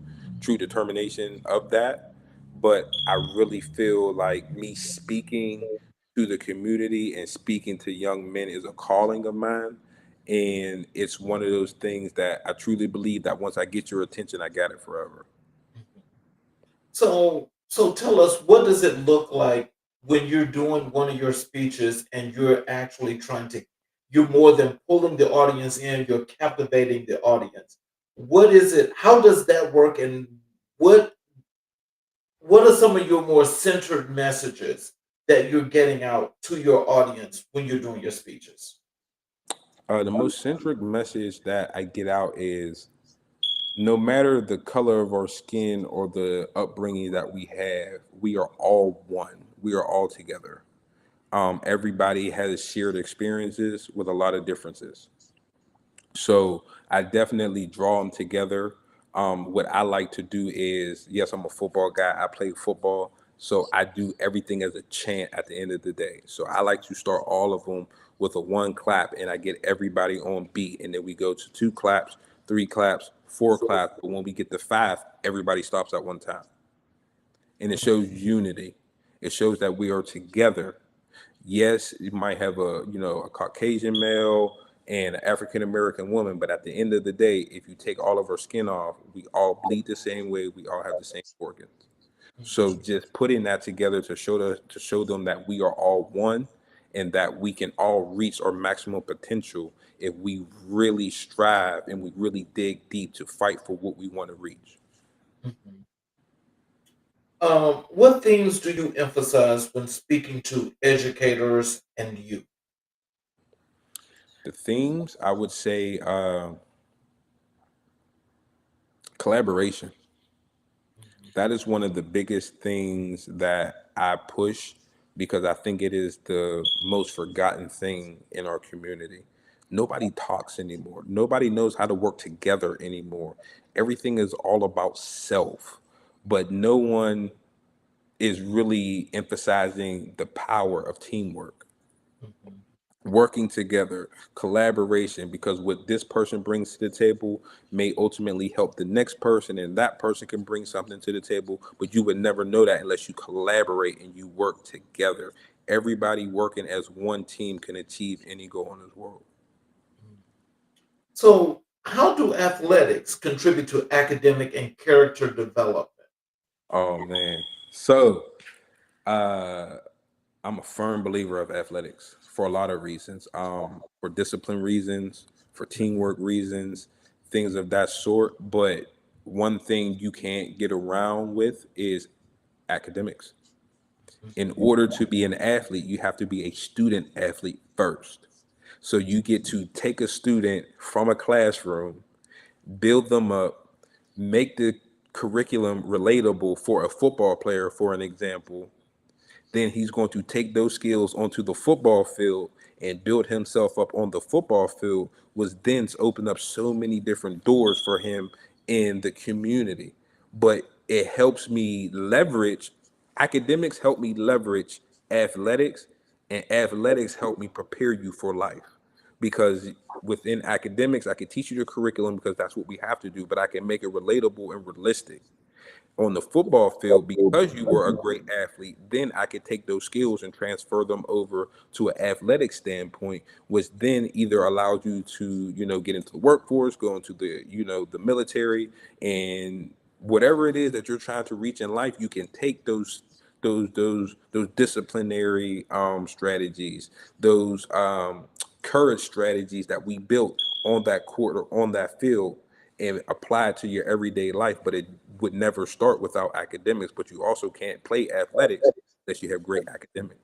determination of that. But I really feel like me speaking to the community and speaking to young men is a calling of mine. And it's one of those things that I truly believe that once I get your attention, I got it forever. So tell us, what does it look like when you're doing one of your speeches and you're actually you're more than pulling the audience in, you're captivating the audience. What is it? How does that work? And what what are some of your more centered messages that you're getting out to your audience when you're doing your speeches? The most centric message that I get out is No matter the color of our skin or the upbringing that we have, we are all one. We are all together. Everybody has shared experiences with a lot of differences. So I definitely draw them together. What I like to do is, yes, I'm a football guy. I play football. So I do everything as a chant at the end of the day. So I like to start all of them with a one clap and I get everybody on beat. And then we go to two claps, three claps, four claps. But when we get to five, everybody stops at one time. And it shows unity. It shows that we are together. Yes, you might have a Caucasian male and an African American woman, but at the end of the day, if you take all of our skin off, we all bleed the same way. We all have the same organs. So just putting that together to show them that we are all one, and that we can all reach our maximum potential if we really strive and we really dig deep to fight for what we want to reach. Mhm. What themes do you emphasize when speaking to educators and youth? The themes, I would say, collaboration. That is one of the biggest things that I push because I think it is the most forgotten thing in our community. Nobody talks anymore. Nobody knows how to work together anymore. Everything is all about self, but no one is really emphasizing the power of teamwork, Mhm. working together, collaboration, because what this person brings to the table may ultimately help the next person, and that person can bring something to the table, but you would never know that unless you collaborate and you work together. Everybody working as one team can achieve any goal in this world. So, how do athletics contribute to academic and character development? Oh man. So uh I'm a firm believer of athletics for a lot of reasons. For discipline reasons, for teamwork reasons, things of that sort. But one thing you can't get around with is academics. In order to be an athlete, you have to be a student athlete first. So you get to take a student from a classroom, build them up, make the curriculum relatable for a football player, for an example, then he's going to take those skills onto the football field and build himself up on the football field, which then open up so many different doors for him in the community. But it helps me leverage academics, help me leverage athletics, and athletics help me prepare you for life. Because within academics, I can teach you the curriculum because that's what we have to do, but I can make it relatable and realistic on the football field. Because you were a great athlete, then I could take those skills and transfer them over to an athletic standpoint, which then either allows you to, get into the workforce, go into the military, and whatever it is that you're trying to reach in life, you can take those disciplinary strategies, those courage strategies that we built on that court or on that field, and apply it to your everyday life. But it would never start without academics. But you also can't play athletics unless you have great academics.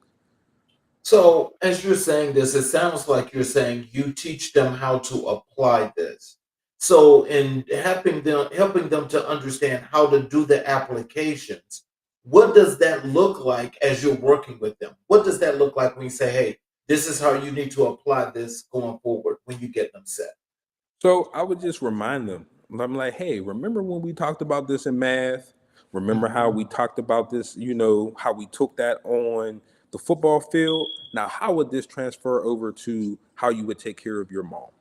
So, as you're saying this, it sounds like you're saying you teach them how to apply this. So, in helping them to understand how to do the applications, what does that look like as you're working with them? What does that look like when you say, "Hey, this is how you need to apply this going forward" when you get them set? So I would just remind them. I'm like, hey, remember when we talked about this in math? Remember how we talked about this, how we took that on the football field? Now, how would this transfer over to how you would take care of your mom?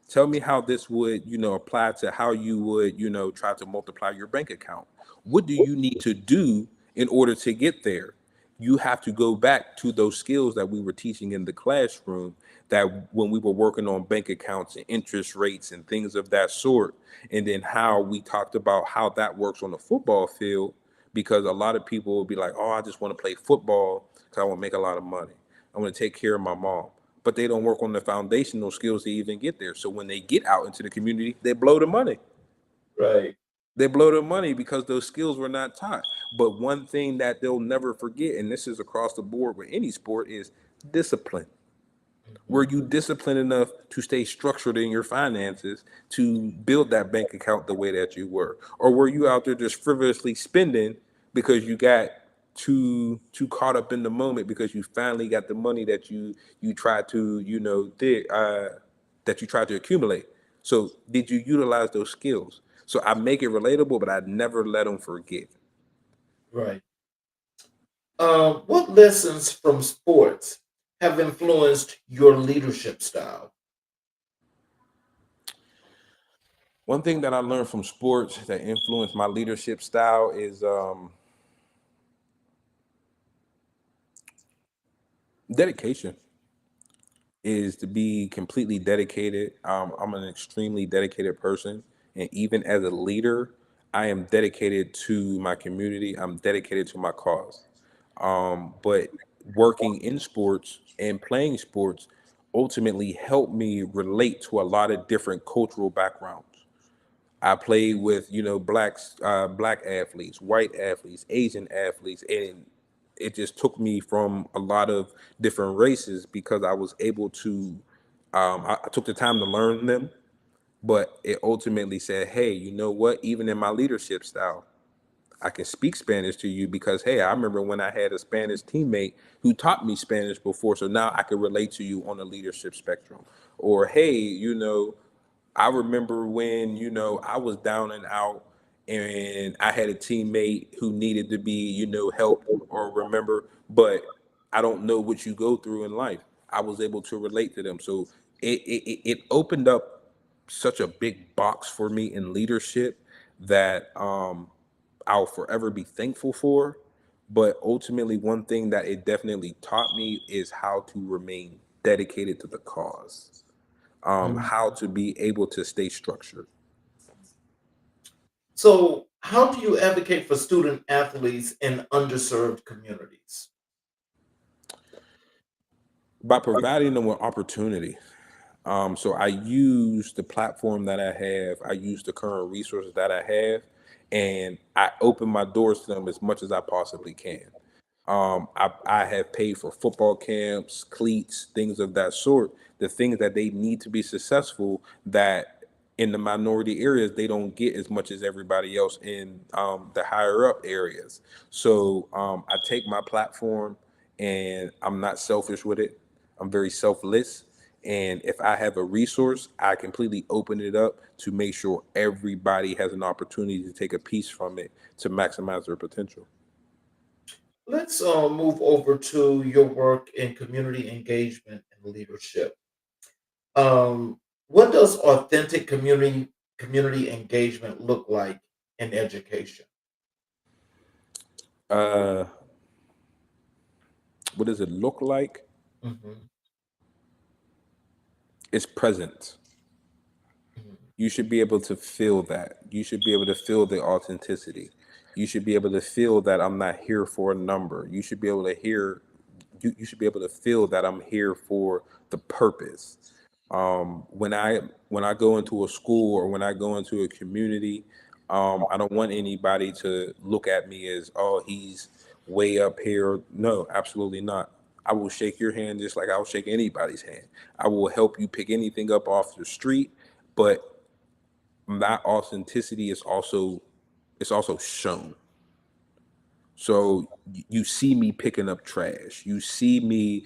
Tell me how this would, apply to how you would, try to multiply your bank account. What do you need to do in order to get there? You have to go back to those skills that we were teaching in the classroom, that when we were working on bank accounts and interest rates and things of that sort, and then how we talked about how that works on the football field. Because a lot of people will be like, oh, I just want to play football because I want to make a lot of money, I want to take care of my mom, but they don't work on the foundational skills to even get there. So when they get out into the community, they blow the money. Right. They blow their money because those skills were not taught. But one thing that they'll never forget, and this is across the board with any sport, is discipline. Mhm. Were you disciplined enough to stay structured in your finances to build that bank account the way that you were? Or were you out there just frivolously spending because you got too caught up in the moment because you finally got the money that you tried to, that you tried to accumulate? So did you utilize those skills? So I make it relatable, but I never let them forget. Right. What lessons from sports have influenced your leadership style? One thing that I learned from sports that influenced my leadership style is dedication. Is to be completely dedicated. I'm an extremely dedicated person, and even as a leader, I am dedicated to my community. I'm dedicated to my cause. But working in sports and playing sports ultimately helped me relate to a lot of different cultural backgrounds. I played with, black athletes, white athletes, Asian athletes, and it just took me from a lot of different races because I was able to. I took the time to learn them, but it ultimately said, "Hey, you know what? Even in my leadership style, I can speak Spanish to you because, hey, I remember when I had a Spanish teammate who taught me Spanish before, so now I can relate to you on a leadership spectrum." Or, hey, I remember when, I was down and out and I had a teammate who needed to be, helped or remember, but I don't know what you go through in life. I was able to relate to them. So it opened up such a big box for me in leadership that I'll forever be thankful for. But ultimately, one thing that it definitely taught me is how to remain dedicated to the cause, Mhm. how to be able to stay structured. So, how do you advocate for student athletes in underserved communities? By providing them with opportunity. So I use the platform that I have, I use the current resources that I have, and I open my doors to them as much as I possibly can. I have paid for football camps, cleats, things of that sort, the things that they need to be successful that in the minority areas they don't get as much as everybody else in the higher up areas. So I take my platform and I'm not selfish with it. I'm very selfless. And if I have a resource, I completely open it up to make sure everybody has an opportunity to take a piece from it to maximize their potential. Let's move over to your work in community engagement and leadership. What does authentic community engagement look like in education? Uh, what does it look like? Mhm, It's present. mhm, You should be able to feel that. You should be able to feel the authenticity. You should be able to feel that I'm not here for a number. You should be able to hear, you should be able to feel that I'm here for the purpose. When I go into a school or when I go into a community, I don't want anybody to look at me as, oh, he's way up here. No, absolutely not. I will shake your hand just like I'll shake anybody's hand. I will help you pick anything up off the street, but my authenticity is also, it's also shown. So you see me picking up trash. You see me,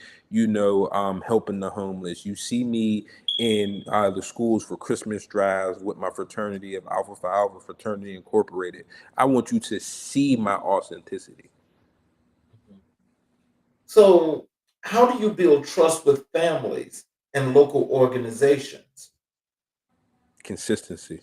helping the homeless. You see me in the schools for Christmas drives with my fraternity of Alpha Phi Alpha Fraternity Incorporated. I want you to see my authenticity. mhm. So, how do you build trust with families and local organizations? Consistency.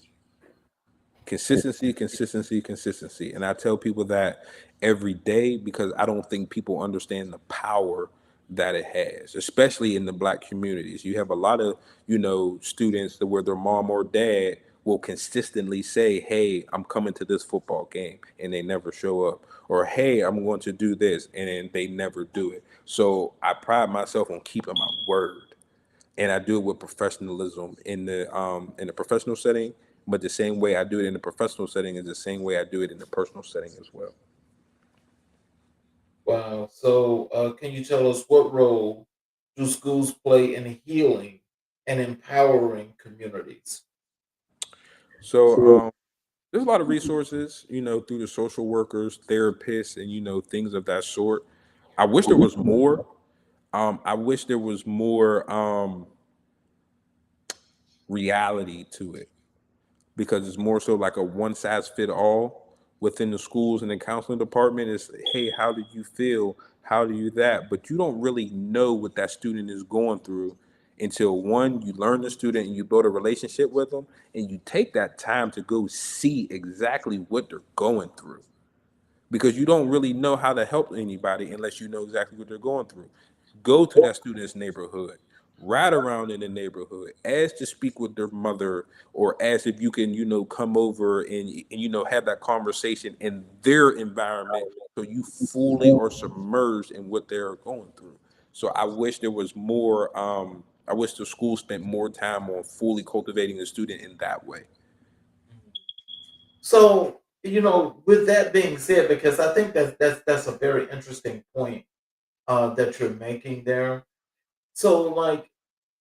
Consistency. And I tell people that every day because I don't think people understand the power that it has, especially in the black communities. You have a lot of, students that where their mom or dad will consistently say, hey, I'm coming to this football game, and they never show up. Or, hey, I'm going to do this, and then they never do it. So I pride myself on keeping my word, and I do it with professionalism in the professional setting. But the same way I do it in the professional setting is the same way I do it in the personal setting as well. Wow. So, can you tell us what role do schools play in healing and empowering communities? So there's a lot of resources, through the social workers, therapists, and things of that sort. I wish there was more. I wish there was more reality to it, because it's more so like a one size fit all within the schools and the counseling department. Is, hey, how do you feel? How do you that? But you don't really know what that student is going through until, one, you learn the student and you build a relationship with them, and you take that time to go see exactly what they're going through, because you don't really know how to help anybody unless you know exactly what they're going through. Go to that student's neighborhood, ride around in the neighborhood, ask to speak with their mother, or ask if you can, come over and have that conversation in their environment, so you fully are submerged in what they're going through. So I wish there was more. I wish the school spent more time on fully cultivating the student in that way. So, with that being said, because I think that's a very interesting point that you're making there. So, like,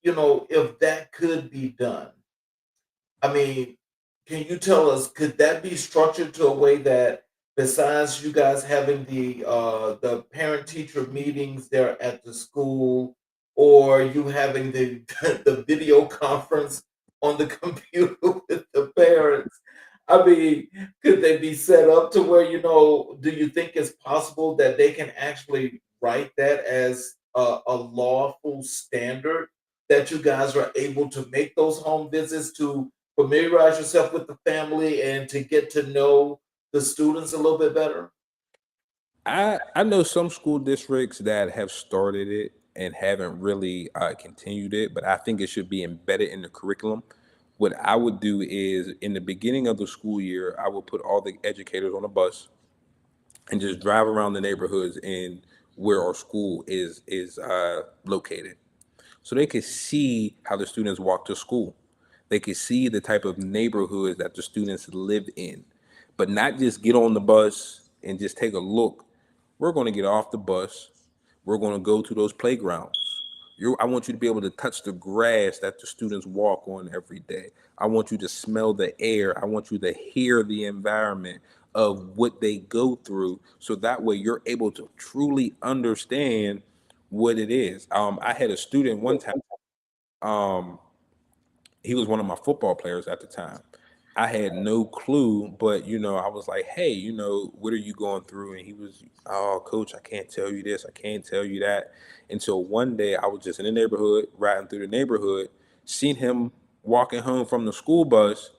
if that could be done, I mean, can you tell us, could that be structured to a way that, besides you guys having the parent teacher meetings there at the school, or you having the the video conference on the computer with the parents? I mean, could they be set up to where, do you think it's possible that they can actually write that as a lawful standard, that you guys are able to make those home visits to familiarize yourself with the family and to get to know the students a little bit better? I know some school districts that have started it and haven't really continued it, but I think it should be embedded in the curriculum. What I would do is, in the beginning of the school year, I would put all the educators on a bus and just drive around the neighborhoods in where our school is located, so they could see how the students walk to school. They could see the type of neighborhoods that the students live in, but not just get on the bus and just take a look. We're going to get off the bus. We're going to go to those playgrounds. I want you to be able to touch the grass that the students walk on every day. I want you to smell the air. I want you to hear the environment of what they go through, so that way you're able to truly understand what it is. I had a student one time. Um, he was one of my football players at the time. I had no clue, but I was like, "Hey, what are you going through?" And he was, "Oh, coach, I can't tell you this, I can't tell you that." Until one day, I was just in the neighborhood, riding through the neighborhood, seen him walking home from the school bus,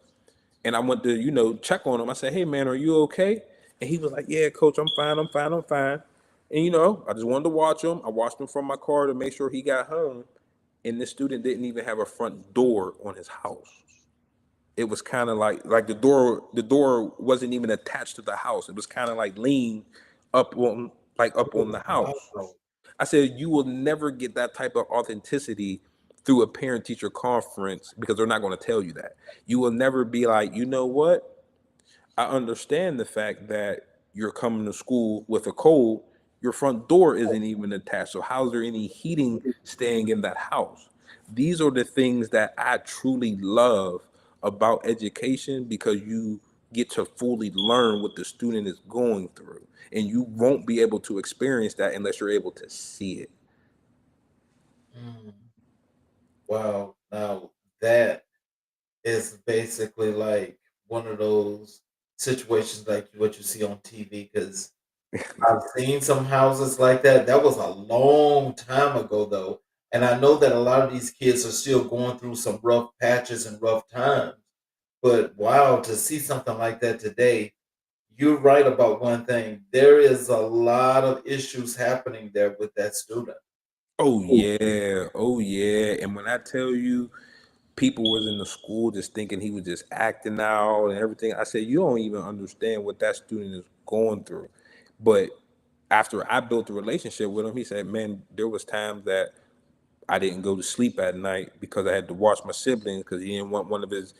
and I went to, check on him. I said, "Hey, man, are you okay?" And he was like, "Yeah, coach, I'm fine, I'm fine, I'm fine." And I just wanted to watch him. I watched him from my car to make sure he got home. And this student didn't even have a front door on his house. It was kind of like the door wasn't even attached to the house. It was kind of like leaned up on the house. Wow. I said, you will never get that type of authenticity through a parent teacher conference, because they're not going to tell you that. You will never be like, you know what? I understand the fact that you're coming to school with a cold. Your front door isn't even attached. So how's there any heating staying in that house? These are the things that I truly love about education, because you get to fully learn what the student is going through. And you won't be able to experience that unless you're able to see it. Mm, wow. Now that is basically like one of those situations like what you see on TV, because I've seen some houses like that. That was a long time ago, though. And I know that a lot of these kids are still going through some rough patches and rough times. But wow, to see something like that today, you're right about one thing. There is a lot of issues happening there with that student. Oh yeah, oh yeah. And when I tell you, people was in the school just thinking he was just acting out and everything, I said, you don't even understand what that student is going through. But after I built a relationship with him, he said, man, there was times that I didn't go to sleep at night because I had to watch my siblings, because he didn't want one of his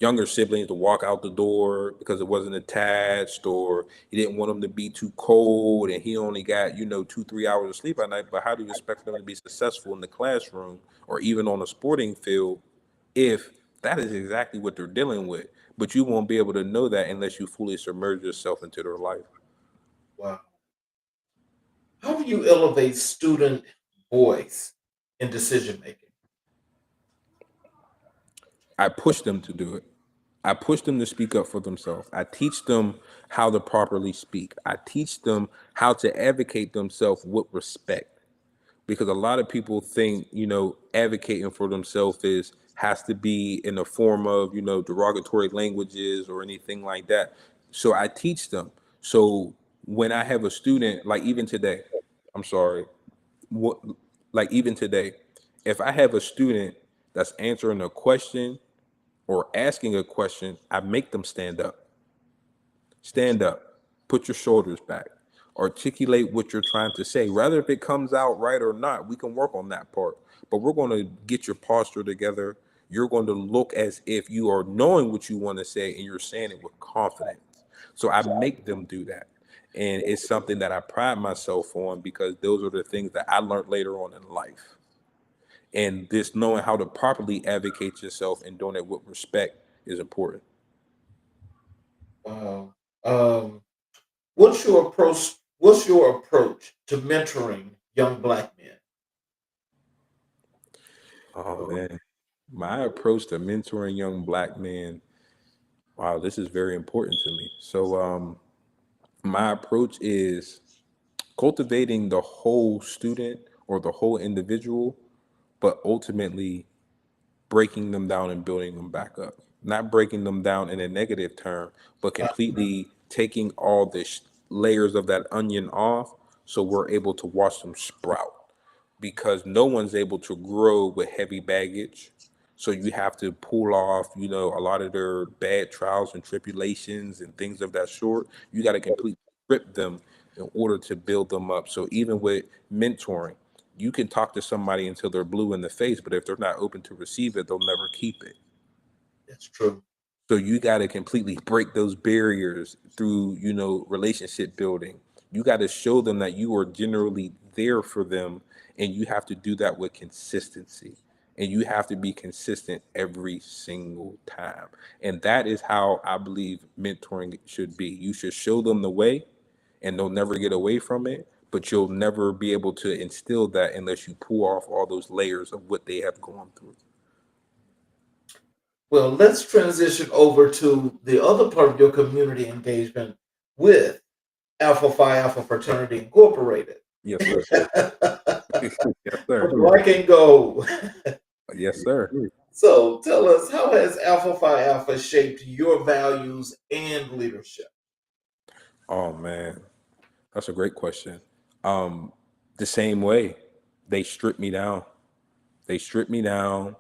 younger siblings to walk out the door because it wasn't attached, or he didn't want them to be too cold, and he only got 2-3 hours of sleep at night. But how do you expect them to be successful in the classroom or even on a sporting field if that is exactly what they're dealing with? But you won't be able to know that unless you fully submerge yourself into their life. Wow. How do you elevate student voice in decision making? I push them to do it. I push them to speak up for themselves. I teach them how to properly speak. I teach them how to advocate themselves with respect. Because a lot of people think, advocating for themselves has to be in the form of, derogatory languages or anything like that. So I teach them. So when I have a student, like even today, I'm sorry, what, like even today, if I have a student that's answering a question or asking a question, I make them stand up. Stand up, put your shoulders back, articulate what you're trying to say. Rather if it comes out right or not, we can work on that part. But we're going to get your posture together. You're going to look as if you are knowing what you want to say and you're saying it with confidence. So I make them do that. And it's something that I pride myself on because those are the things that I learned later on in life. And this knowing how to properly advocate yourself and doing it with respect is important. Wow. Um, what's your approach? What's your approach to mentoring young Black men? Oh man, my approach to mentoring young Black men. Wow, this is very important to me. So, my approach is cultivating the whole student or the whole individual, but ultimately breaking them down and building them back up. Not breaking them down in a negative term, but completely taking all the layers of that onion off so we're able to watch them sprout. Because no one's able to grow with heavy baggage. So you have to pull off, a lot of their bad trials and tribulations and things of that sort. You got to completely strip them in order to build them up. So even with mentoring, you can talk to somebody until they're blue in the face, but if they're not open to receive it, they'll never keep it. That's true. So you got to completely break those barriers through, relationship building. You got to show them that you are generally there for them, and you have to do that with consistency. And you have to be consistent every single time. And that is how I believe mentoring should be. You should show them the way, and they'll never get away from it, but you'll never be able to instill that unless you pull off all those layers of what they have gone through. Well, let's transition over to the other part of your community engagement with Alpha Phi Alpha Fraternity Incorporated. Yes, sir. Yes, sir. Black and gold. Yes, sir. So tell us, how has Alpha Phi Alpha shaped your values and leadership? Oh man, that's a great question. Um, the same way they stripped me down. They stripped me down.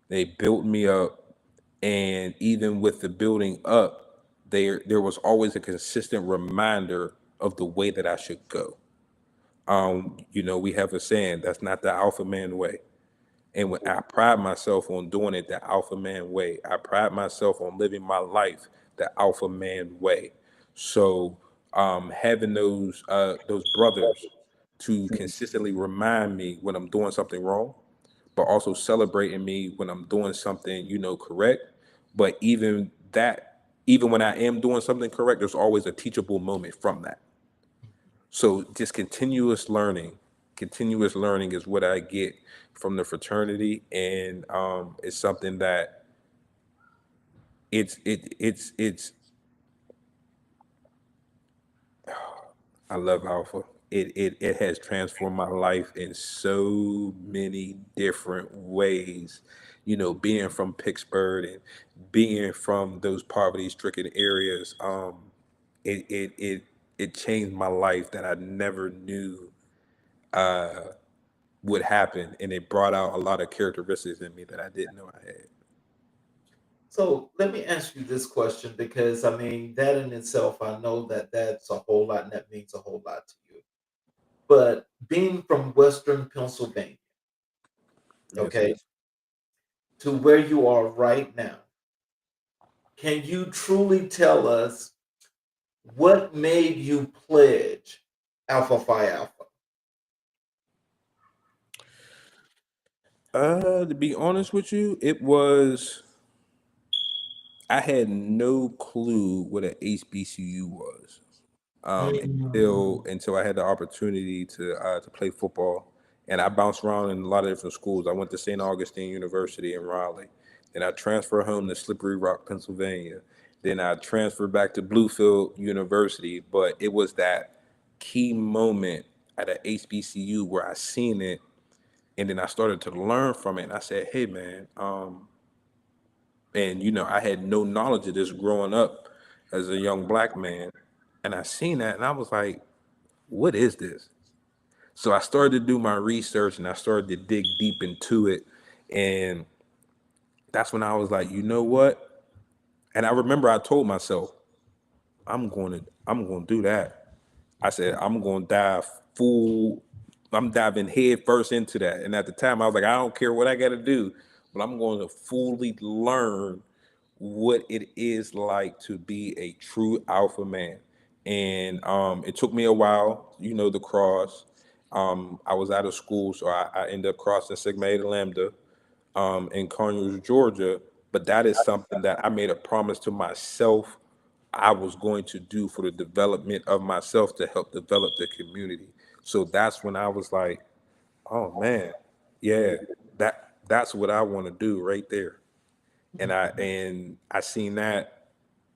They built me up, and even with the building up, there was always a consistent reminder of the way that I should go. We have a saying that's not the alpha man way. And when I pride myself on doing it the alpha man way, I pride myself on living my life the alpha man way. So having those brothers to consistently remind me when I'm doing something wrong, but also celebrating me when I'm doing something, correct. But even when I am doing something correct, there's always a teachable moment from that. So just continuous learning is what I get from the fraternity, and it's something that it's I love Alpha. It has transformed my life in so many different ways. Being from Pittsburgh and being from those poverty-stricken areas, it changed my life that I never knew would happen, and it brought out a lot of characteristics in me that I didn't know I had. So let me ask you this question, because I mean, that in itself, I know that that's a whole lot and that means a whole lot to you. But being from Western Pennsylvania, Yes, sir. okay, to where you are right now, can you truly tell us what made you pledge Alpha Phi Alpha? To be honest with you, it was I had no clue what an HBCU was Mm. until I had the opportunity to play football, and I bounced around in a lot of different schools. I went to St. Augustine University in Raleigh, then I transferred home to Slippery Rock, Pennsylvania. Then I transferred back to Bluefield University, but it was that key moment at a HBCU where I seen it, and then I started to learn from it. And I said, "Hey, man," and I had no knowledge of this growing up as a young black man, and I seen that, and I was like, "What is this?" So I started to do my research, and I started to dig deep into it, and that's when I was like, "You know what?" And I remember I told myself, I'm going to do that." I said, I'm going to dive full, I'm diving head first into that. And at the time, I was like, I don't care what I got to do, but I'm going to fully learn what it is like to be a true alpha man. And it took me a while, the cross. I was out of school, so I ended up crossing Sigma Eta Lambda in Conyers, Georgia. But that is something that I made a promise to myself I was going to do for the development of myself to help develop the community. So that's when I was like, oh man, yeah, that's what I want to do right there. And I seen that.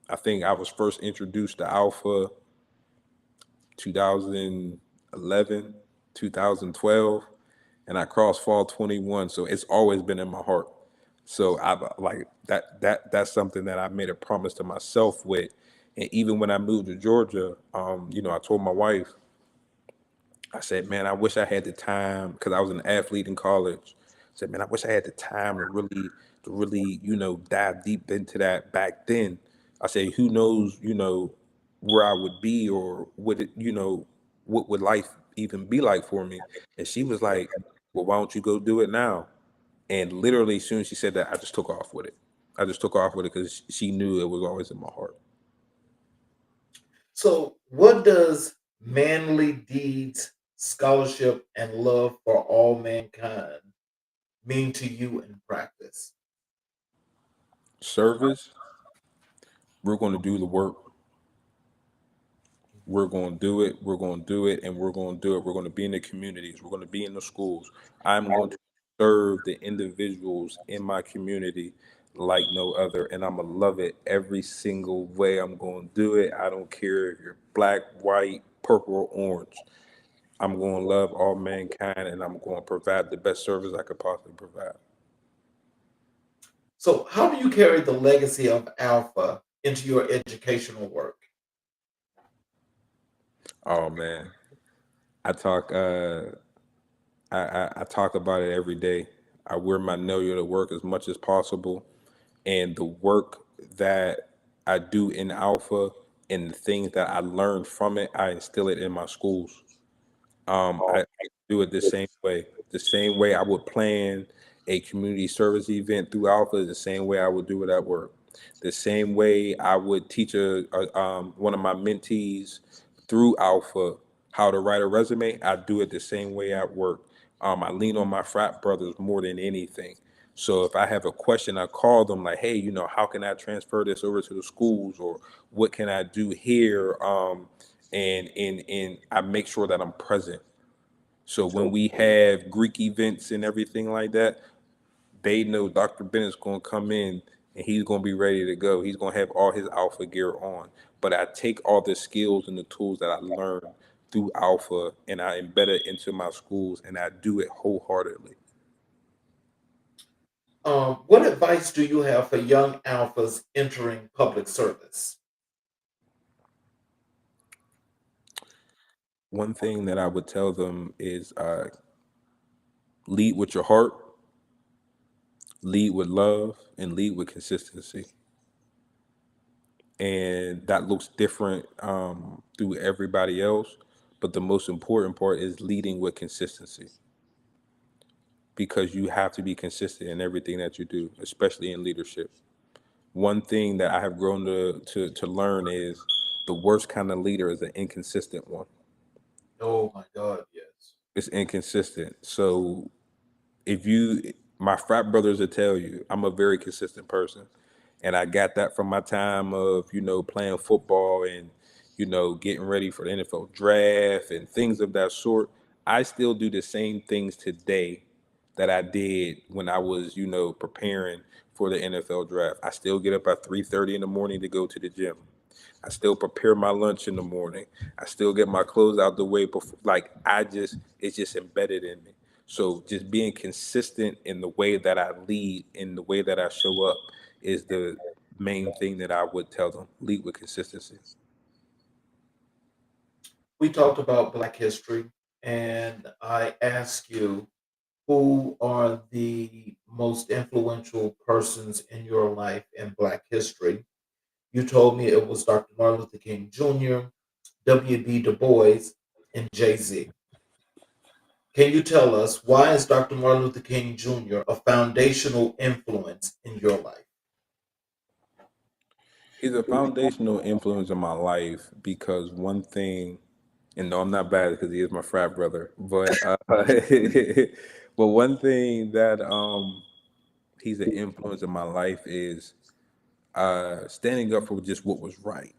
I think I was first introduced to Alpha 2011, 2012, and I crossed fall 21. So it's always been in my heart. So I like that's something that I made a promise to myself with. And even when I moved to Georgia, I told my wife, I said, man, I wish I had the time because I was an athlete in college. I said, man, I wish I had the time to really, dive deep into that back then. I said, who knows, where I would be or what would life even be like for me? And she was like, well, why don't you go do it now? And literally, as soon as she said that, I just took off with it. I just took off with it because she knew it was always in my heart. So, what does manly deeds, scholarship, and love for all mankind mean to you in practice? Service, we're going to do the work. We're going to do it. We're going to do it. And we're going to do it. We're going to be in the communities. We're going to be in the schools. I'm going to serve the individuals in my community like no other. And I'm going to love it every single way I'm going to do it. I don't care if you're black, white, purple, or orange. I'm going to love all mankind and I'm going to provide the best service I could possibly provide. So, how do you carry the legacy of Alpha into your educational work? Oh man, I talk. I talk about it every day. I wear my know your to work as much as possible, and the work that I do in Alpha and the things that I learned from it, I instill it in my schools. I do it the same way. The same way I would plan a community service event through Alpha is the same way I would do it at work. The same way I would teach one of my mentees through Alpha how to write a resume, I do it the same way at work. I lean on my frat brothers more than anything. So if I have a question, I call them like, hey, how can I transfer this over to the schools, or what can I do here? And I make sure that I'm present. So when we have Greek events and everything like that, they know Dr. Bennett's going to come in and he's going to be ready to go. He's going to have all his alpha gear on. But I take all the skills and the tools that I learned through alpha and I embed it into my schools and I do it wholeheartedly. What advice do you have for young alphas entering public service? One thing that I would tell them is lead with your heart, lead with love, and lead with consistency. And that looks different through everybody else. But the most important part is leading with consistency because you have to be consistent in everything that you do, especially in leadership. One thing that I have grown to learn is the worst kind of leader is an inconsistent one. Oh my God, yes. It's inconsistent. So if you, my frat brothers will tell you, I'm a very consistent person. And I got that from my time of, playing football and, getting ready for the NFL draft and things of that sort. I still do the same things today that I did when I was, preparing for the NFL draft. I still get up at 3:30 in the morning to go to the gym. I still prepare my lunch in the morning. I still get my clothes out the way before, like it's just embedded in me. So just being consistent in the way that I lead, in the way that I show up, is the main thing that I would tell them. Lead with consistency. We talked about Black history, and I asked you who are the most influential persons in your life in Black history. You told me it was Dr. Martin Luther King Jr., W.B. Du Bois, and Jay Z. Can you tell us why is Dr. Martin Luther King Jr. a foundational influence in your life? He's a foundational influence in my life because one thing, and no, I'm not bad because he is my frat brother, but but one thing that he's an influence in my life is standing up for just what was right.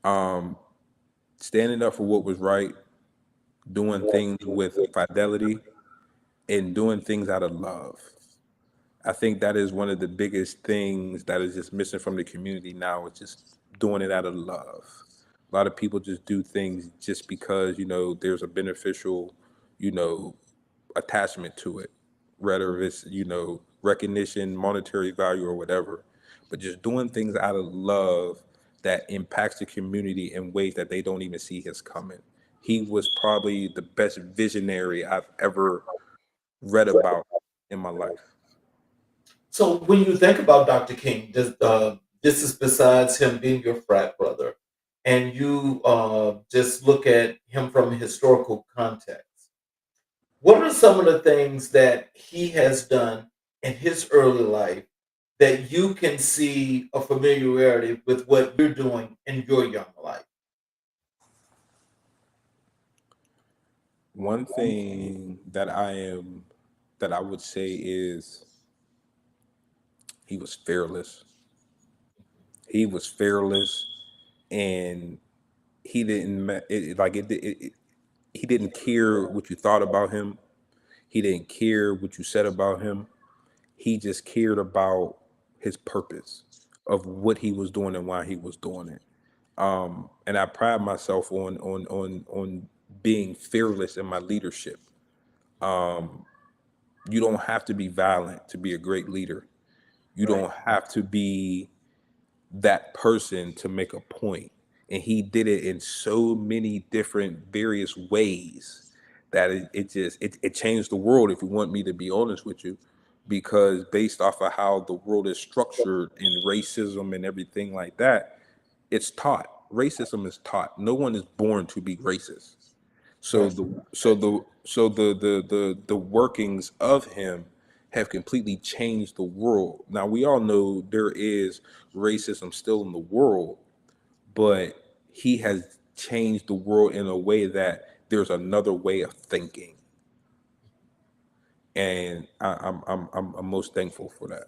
Um, Standing up for what was right, doing things with fidelity, and doing things out of love. I think that is one of the biggest things that is just missing from the community now. Is just doing it out of love. A lot of people just do things just because there's a beneficial, you know, attachment to it, whether it's recognition, monetary value, or whatever. But just doing things out of love that impacts the community in ways that they don't even see his coming. He was probably the best visionary I've ever read about in my life. So, when you think about Dr. King, this is besides him being your frat brother, and you just look at him from a historical context. What are some of the things that he has done in his early life that you can see a familiarity with what you're doing in your young life? One thing that I would say is he was fearless. He was fearless, and he didn't ma- it, like it. He didn't care what you thought about him. He didn't care what you said about him. He just cared about his purpose of what he was doing and why he was doing it. And I pride myself on being fearless in my leadership. You don't have to be violent to be a great leader. You Right. don't have to be that person to make a point. And he did it in so many different various ways that it changed the world, if you want me to be honest with you. Because based off of how the world is structured and racism and everything like that, it's taught. Racism is taught. No one is born to be racist. So Right. the workings of him have completely changed the world. Now we all know there is racism still in the world, but he has changed the world in a way that there's another way of thinking, and I'm most thankful for that.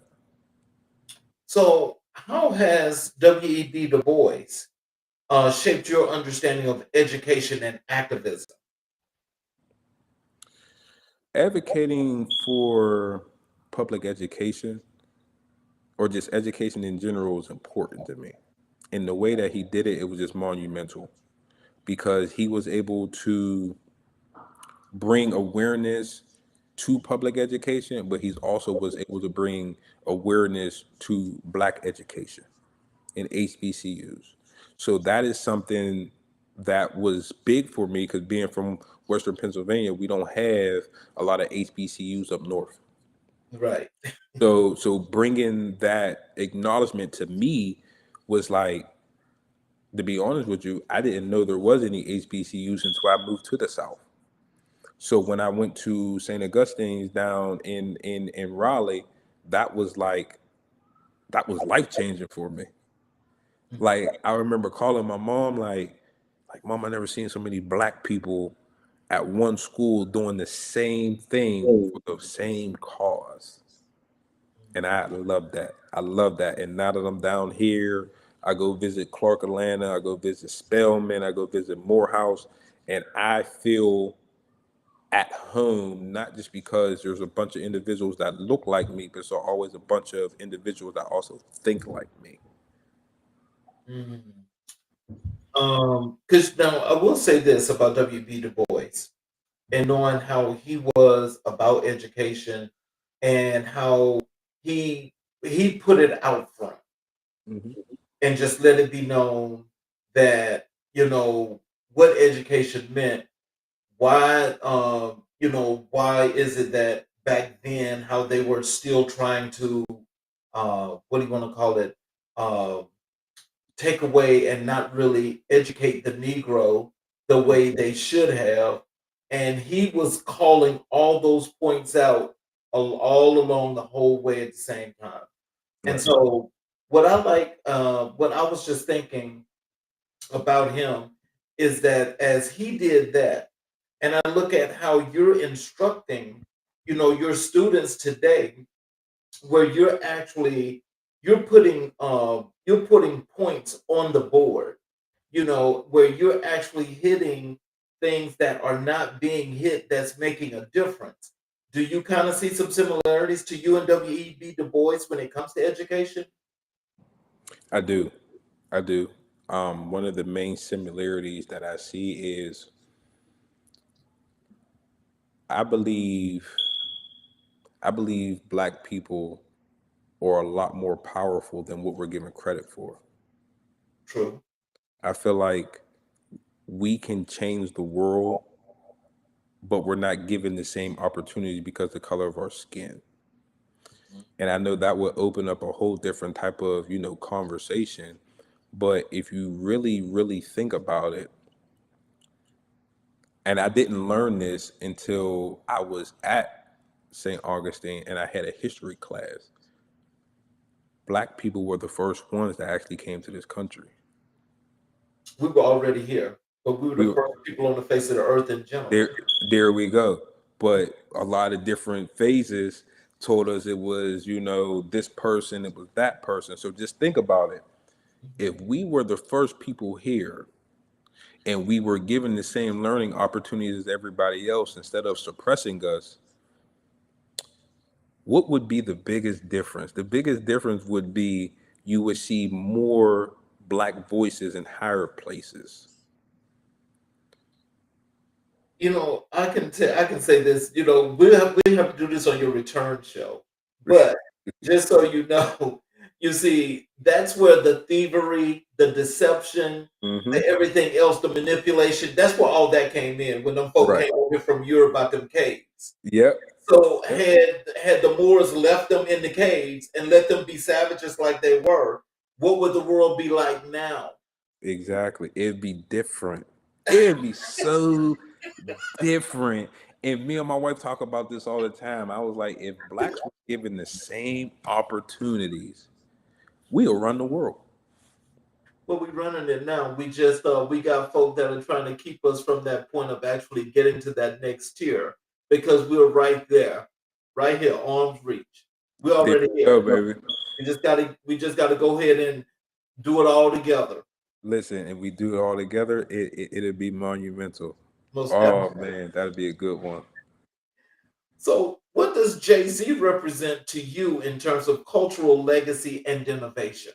So, how has W.E.B. Du Bois shaped your understanding of education and activism? Advocating for public education or just education in general is important to me. And the way that he did it, it was just monumental because he was able to bring awareness to public education, but he's also was able to bring awareness to Black education in HBCUs. So that is something that was big for me because being from Western Pennsylvania, we don't have a lot of HBCUs up north. Right. So bringing that acknowledgement to me was like, to be honest with you, I didn't know there was any HBCUs until I moved to the South. So when I went to St. Augustine's down in Raleigh, that was like that was life changing for me. Like I remember calling my mom, like Mom, I never seen so many black people at one school doing the same thing for the same cause. And I love that. I love that. And now that I'm down here, I go visit Clark Atlanta, I go visit Spelman, I go visit Morehouse, and I feel at home, not just because there's a bunch of individuals that look like me, but there's always a bunch of individuals that also think like me. Mhm. Because now I will say this about W.B. Du Bois and knowing how he was about education and how he he put it out front Mhm. and just let it be known that what education meant. Why why is it that back then how they were still trying to what do you want to call it, uh, take away and not really educate the Negro the way they should have. And he was calling all those points out all along the whole way at the same time. And Right. so, what I was just thinking about him is that as he did that, and I look at how you're instructing, your students today, where you're putting points on the board, where you're actually hitting things that are not being hit that's making a difference. Do you kind of see some similarities to you and W.E.B. Du Bois when it comes to education? I do. I do. One of the main similarities that I see is I believe I believe black people are a lot more powerful than what we're given credit for. True. I feel like we can change the world, but we're not given the same opportunity because of the color of our skin. Mhm. And I know that would open up a whole different type of, conversation. But if you really, really think about it, and I didn't learn this until I was at St. Augustine and I had a history class. Black people were the first ones that actually came to this country. We were already here, but we were We the were, first people on the face of the earth in general. there we go. But a lot of different phases told us it was, this person, it was that person. So just think about it. If we were the first people here and we were given the same learning opportunities as everybody else instead of suppressing us, what would be the biggest difference? The biggest difference would be you would see more black voices in higher places. I can say this. We have to do this on your return show, but just so you know, you see, that's where the thievery, the deception, Hmm. the everything else, the manipulation. That's where all that came in when them folk Right. came over here from Europe about them caves. Yep. So Yep. had the Moors left them in the caves and let them be savages like they were, what would the world be like now? Exactly. It'd be different. It'd be so different. And me and my wife talk about this all the time. I was like, if blacks were given the same opportunities, we'll run the world. Well, we running it now. We got folk that are trying to keep us from that point of actually getting to that next tier because we're right there, right here, arm's reach. We're There already we here. go, baby. We just gotta go ahead and do it all together. Listen, if we do it all together, it'll be monumental. Most Oh definitely. man, that'd be a good one. So, what does Jay Z represent to you in terms of cultural legacy and innovation?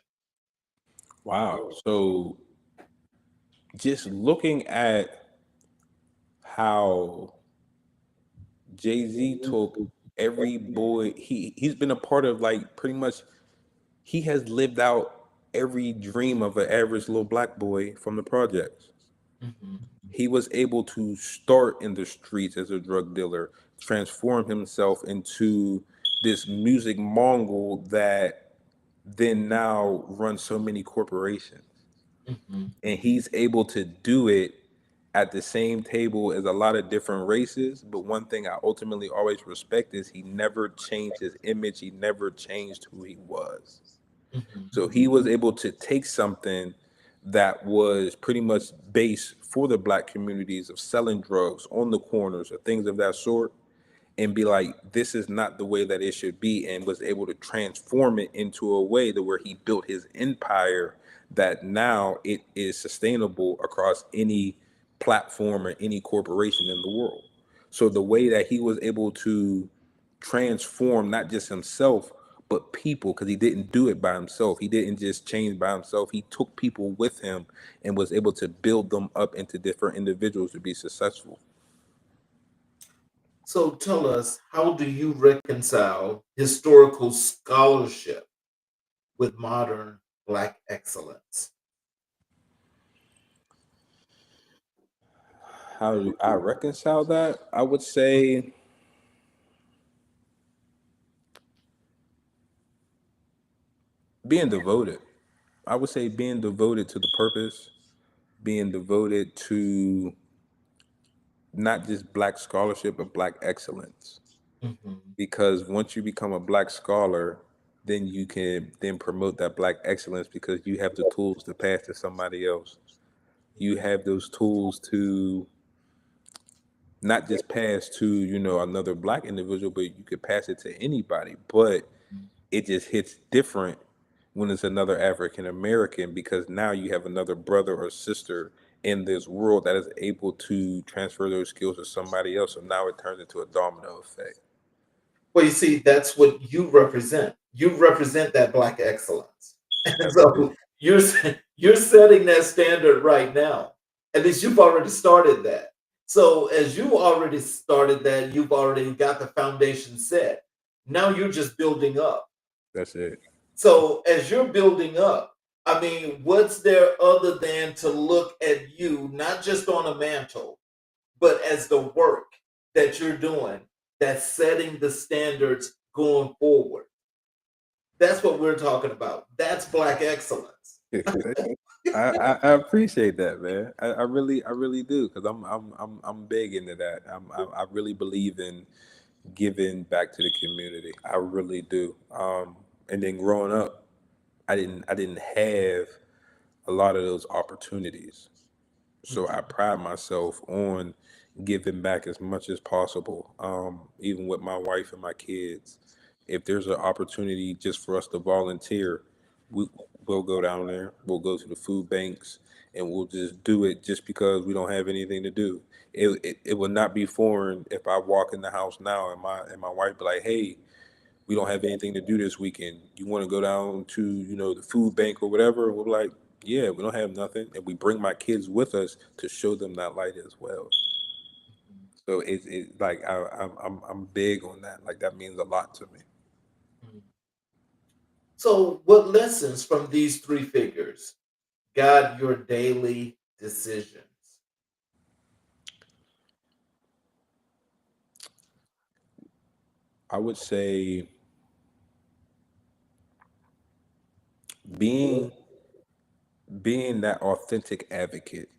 Wow. So just looking at how Jay-Z took every boy, he's been a part of like pretty much he has lived out every dream of an average little black boy from the projects. Mhm. He was able to start in the streets as a drug dealer, transform himself into this music mongol that then now runs so many corporations. Mhm. And he's able to do it at the same table as a lot of different races. But one thing I ultimately always respect is he never changed his image, he never changed who he was. So he was able to take something that was pretty much based for the black communities of selling drugs on the corners or things of that sort, and be like, this is not the way that it should be, and was able to transform it into a way to where he built his empire that now it is sustainable across any platform or any corporation in the world. So the way that he was able to transform not just himself but people, because he didn't do it by himself, he didn't just change by himself, he took people with him and was able to build them up into different individuals to be successful. So tell us, how do you reconcile historical scholarship with modern Black excellence? How do I reconcile that? I would say being devoted. I would say being devoted to the purpose, being devoted to not just black scholarship, but black excellence. Mhm. Because once you become a black scholar, then you can then promote that black excellence because you have the tools to pass to somebody else. You have those tools to not just pass to, another black individual, but you could pass it to anybody. But it just hits different when it's another African American, because now you have another brother or sister in this world that is able to transfer those skills to somebody else. So now it turns into a domino effect. Well, you see, that's what you represent. You represent that Black excellence. And so Absolutely. you're setting that standard right now. At least you've already started that. So as you already started that, you've already got the foundation set. Now you're just building up. That's it. So as you're building up, I mean, what's there other than to look at you, not just on a mantle, but as the work that you're doing that's setting the standards going forward? That's what we're talking about. That's Black excellence. I appreciate that, man. I really do, because I'm big into that. I really believe in giving back to the community. I really do. And then growing up, I didn't have a lot of those opportunities. So I pride myself on giving back as much as possible, even with my wife and my kids. If there's an opportunity just for us to volunteer, we, we'll go down there, we'll go to the food banks, and we'll just do it just because we don't have anything to do. It would not be foreign if I walk in the house now and my wife be like, hey, we don't have anything to do this weekend. You want to go down to, the food bank or whatever? And we're like, yeah, we don't have nothing. And we bring my kids with us to show them that light as well. So it's like I'm big on that. Like that means a lot to me. So, what lessons from these three figures guide your daily decisions? I would say being being that authentic advocate.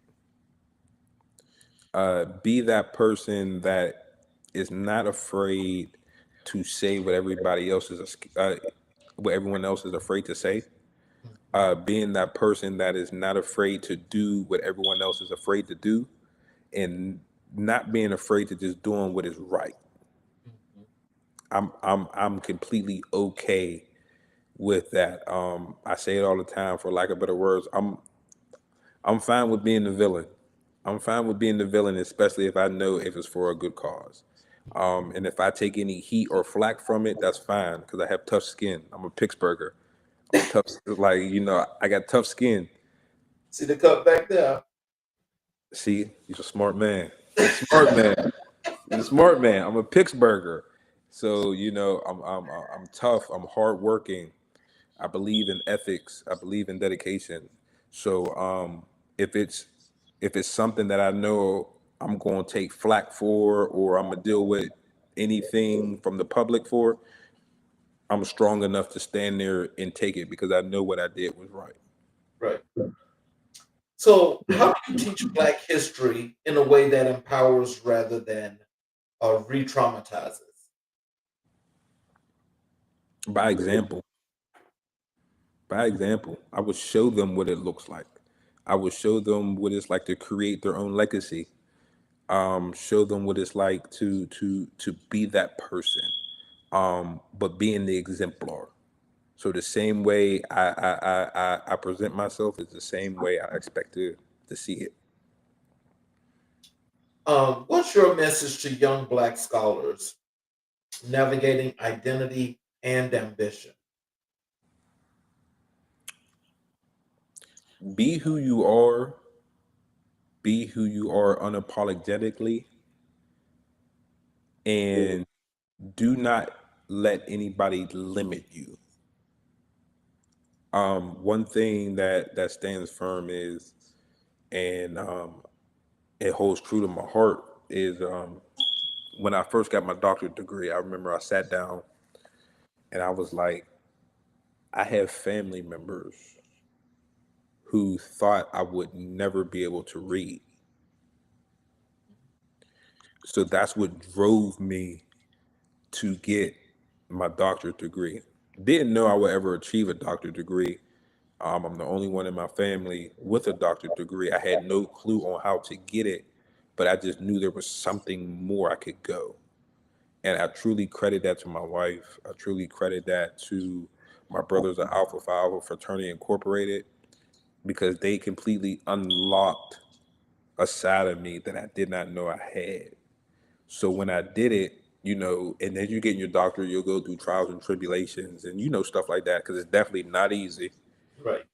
Be that person that is not afraid to say what everybody else is, what everyone else is afraid to say. Being that person that is not afraid to do what everyone else is afraid to do, and not being afraid to just doing what is right. Mhm. I'm completely okay with that. I say it all the time, for lack of better words. I'm fine with being the villain. I'm fine with being the villain, especially if I know if it's for a good cause. And if I take any heat or flack from it, that's fine, because I have tough skin. I'm a Pittsburgher. I'm tough. Like, I got tough skin. See the cup back there? See, he's a smart man. He's a smart man. He's a smart man. I'm a Pittsburgher. So, I'm tough. I'm hardworking. I believe in ethics. I believe in dedication. So, if it's if it's something that I know I'm going to take flack for, or I'm gonna deal with anything from the public for, I'm strong enough to stand there and take it because I know what I did was right. Right. So, how do you teach Black history in a way that empowers rather than re traumatizes? By example, By example, I would show them what it looks like. I would show them what it's like to create their own legacy. Show them what it's like to be that person, but being the exemplar. So the same way I present myself is the same way I expect to see it. What's your message to young Black scholars navigating identity and ambition? Be who you are. Be who you are unapologetically, and do not let anybody limit you. One thing that stands firm is, and it holds true to my heart, is when I first got my doctorate degree. I remember I sat down and I was like, I have family members who thought I would never be able to read. So that's what drove me to get my doctorate degree. Didn't know I would ever achieve a doctorate degree. I'm the only one in my family with a doctorate degree. I had no clue on how to get it, but I just knew there was something more I could go. And I truly credit that to my wife. I truly credit that to my brothers at Alpha Phi Alpha Fraternity Incorporated, because they completely unlocked a side of me that I did not know I had. So when I did it, and then you get your doctorate, you'll go through trials and tribulations and stuff like that, because it's definitely not easy. Right.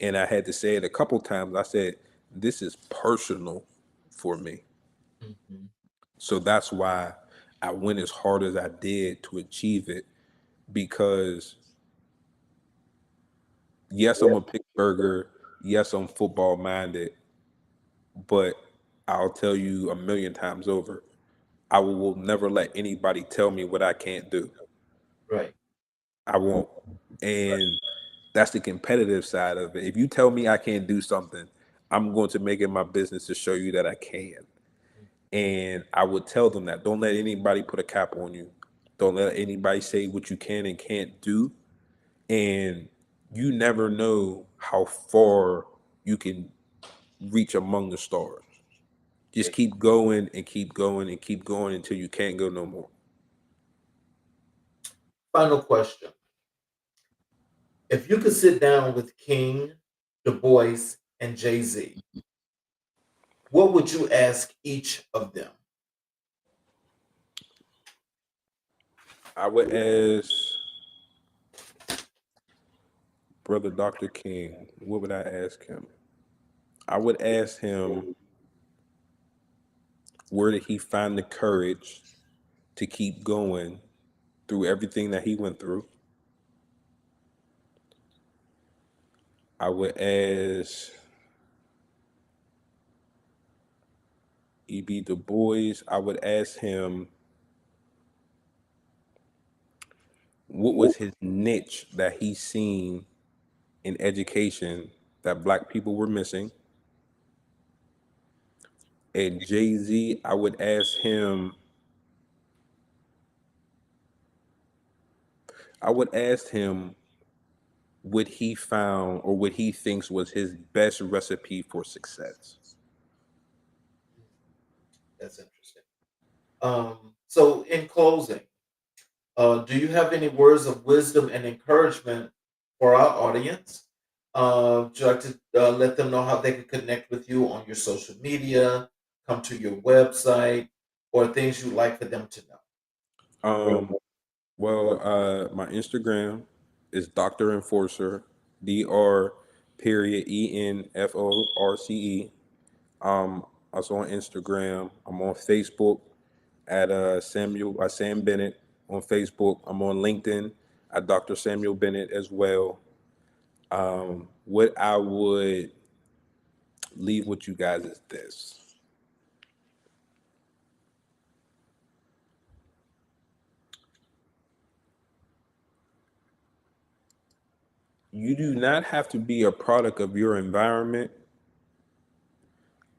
And I had to say it a couple times. I said, this is personal for me. Mhm. So that's why I went as hard as I did to achieve it, because yes, I'm a Pittsburgher. Yes, I'm football minded, but I'll tell you a million times over, I will never let anybody tell me what I can't do. Right. I won't. And that's the competitive side of it. If you tell me I can't do something, I'm going to make it my business to show you that I can. And I would tell them that don't let anybody put a cap on you. Don't let anybody say what you can and can't do. And you never know how far you can reach among the stars. Just keep going and keep going and keep going until you can't go no more. Final question. If you could sit down with King, Du Bois, and Jay-Z, what would you ask each of them? I would ask Brother Dr. King, what would I ask him? I would ask him, where did he find the courage to keep going through everything that he went through? I would ask E.B. Du Bois, I would ask him, what was his niche that he seen in education that Black people were missing? And Jay-Z, I would ask him, what he found or what he thinks was his best recipe for success. That's interesting. So, in closing, do you have any words of wisdom and encouragement for our audience? Would you like to let them know how they can connect with you on your social media, come to your website, or things you'd like for them to know? Um, my Instagram is Dr. Enforcer, Dr. period Enforce. Also on Instagram. I'm on Facebook at Sam Bennett on Facebook. I'm on LinkedIn at Dr. Samuel Bennett as well. What I would leave with you guys is this. You do not have to be a product of your environment,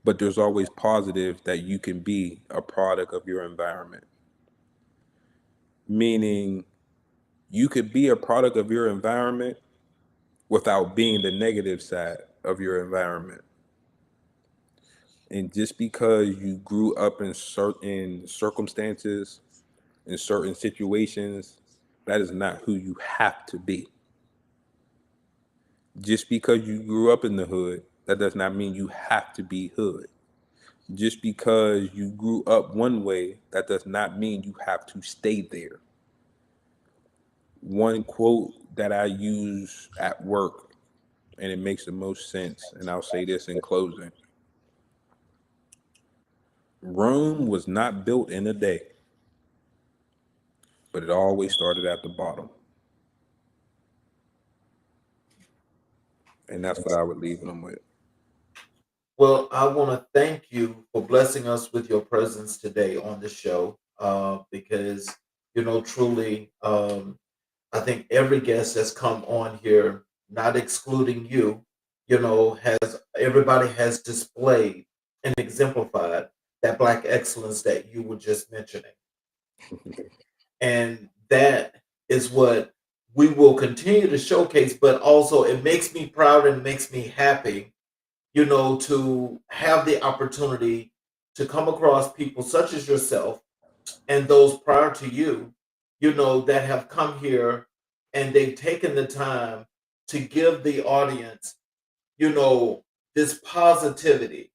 but there's always positive that you can be a product of your environment. Meaning, you could be a product of your environment without being the negative side of your environment. And just because you grew up in certain circumstances, in certain situations, that is not who you have to be. Just because you grew up in the hood, that does not mean you have to be hood. Just because you grew up one way, that does not mean you have to stay there. One quote that I use at work, and it makes the most sense, and I'll say this in closing: Rome was not built in a day, but it always started at the bottom. And that's what I would leave them with. Well, I want to thank you for blessing us with your presence today on the show, because truly, I think every guest that's come on here, not excluding you, has everybody has displayed and exemplified that Black excellence that you were just mentioning. And that is what we will continue to showcase, but also it makes me proud and makes me happy, to have the opportunity to come across people such as yourself and those prior to you, that have come here and they've taken the time to give the audience, you know, this positivity,